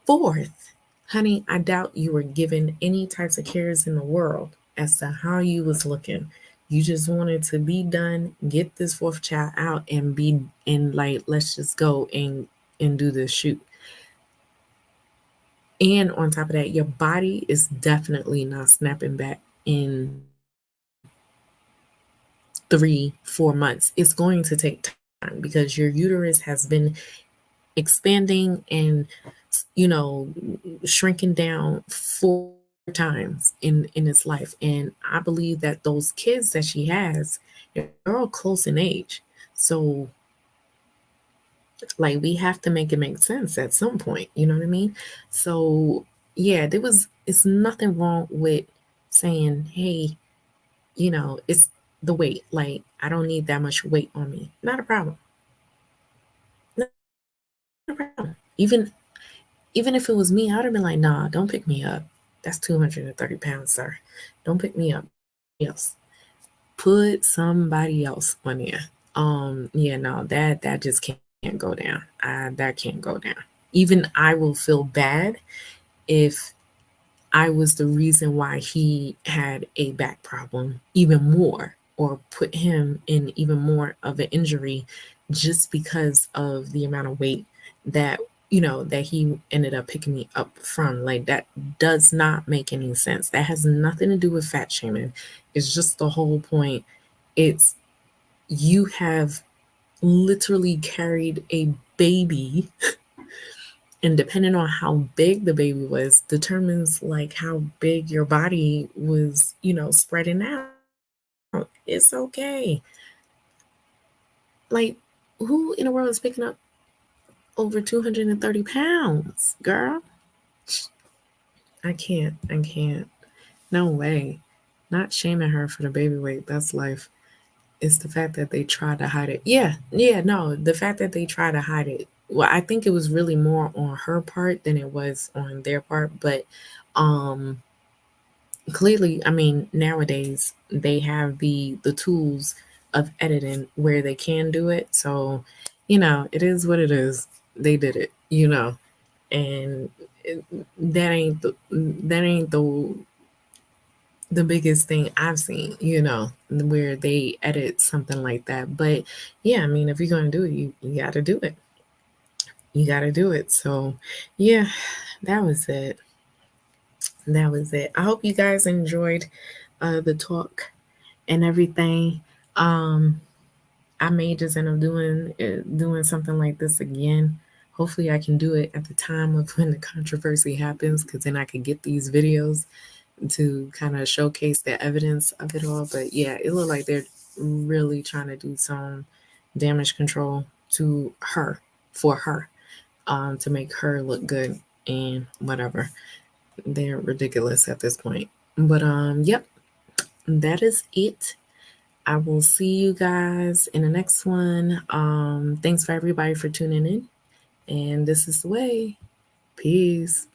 Fourth, honey, I doubt you were given any types of cares in the world as to how you was looking. You just wanted to be done, get this fourth child out, and like, let's just go and do this shoot. And on top of that, your body is definitely not snapping back in 3-4 months. It's going to take time because your uterus has been expanding and shrinking down 4 times in its life. And I believe that those kids that she has, they're all close in age. So like, we have to make it make sense at some point, you know what I mean? So yeah, it's nothing wrong with saying, hey, it's the weight. Like, I don't need that much weight on me. Not a problem. Not a problem. Even if it was me, I'd have been like, nah, don't pick me up. That's 230 pounds, sir. Don't pick me up. Yes. Put somebody else on there. Yeah, no, that just can't go down. That can't go down. Even I will feel bad if I was the reason why he had a back problem even more, or put him in even more of an injury just because of the amount of weight that that he ended up picking me up from. Like, that does not make any sense. That has nothing to do with fat shaming. It's just the whole point. It's, you have literally carried a baby, and depending on how big the baby was determines like how big your body was, spreading out. It's okay. Like, who in the world is picking up over 230 pounds, girl? I can't. No way. Not shaming her for the baby weight. That's life. It's the fact that they try to hide it. Yeah, no, the fact that they try to hide it. Well, I think it was really more on her part than it was on their part. But clearly, I mean, nowadays they have the tools of editing where they can do it. So, it is what it is. They did it, and that ain't the biggest thing I've seen, where they edit something like that. But yeah, I mean, if you're gonna do it, you got to do it. You got to do it. So yeah, that was it. That was it. I hope you guys enjoyed the talk and everything. I may just end up doing something like this again. Hopefully, I can do it at the time of when the controversy happens, because then I can get these videos to kind of showcase the evidence of it all. But yeah, it looked like they're really trying to do some damage control to her, for her, to make her look good and whatever. They're ridiculous at this point. But yep, that is it. I will see you guys in the next one. Thanks for everybody for tuning in. And this is the way. Peace.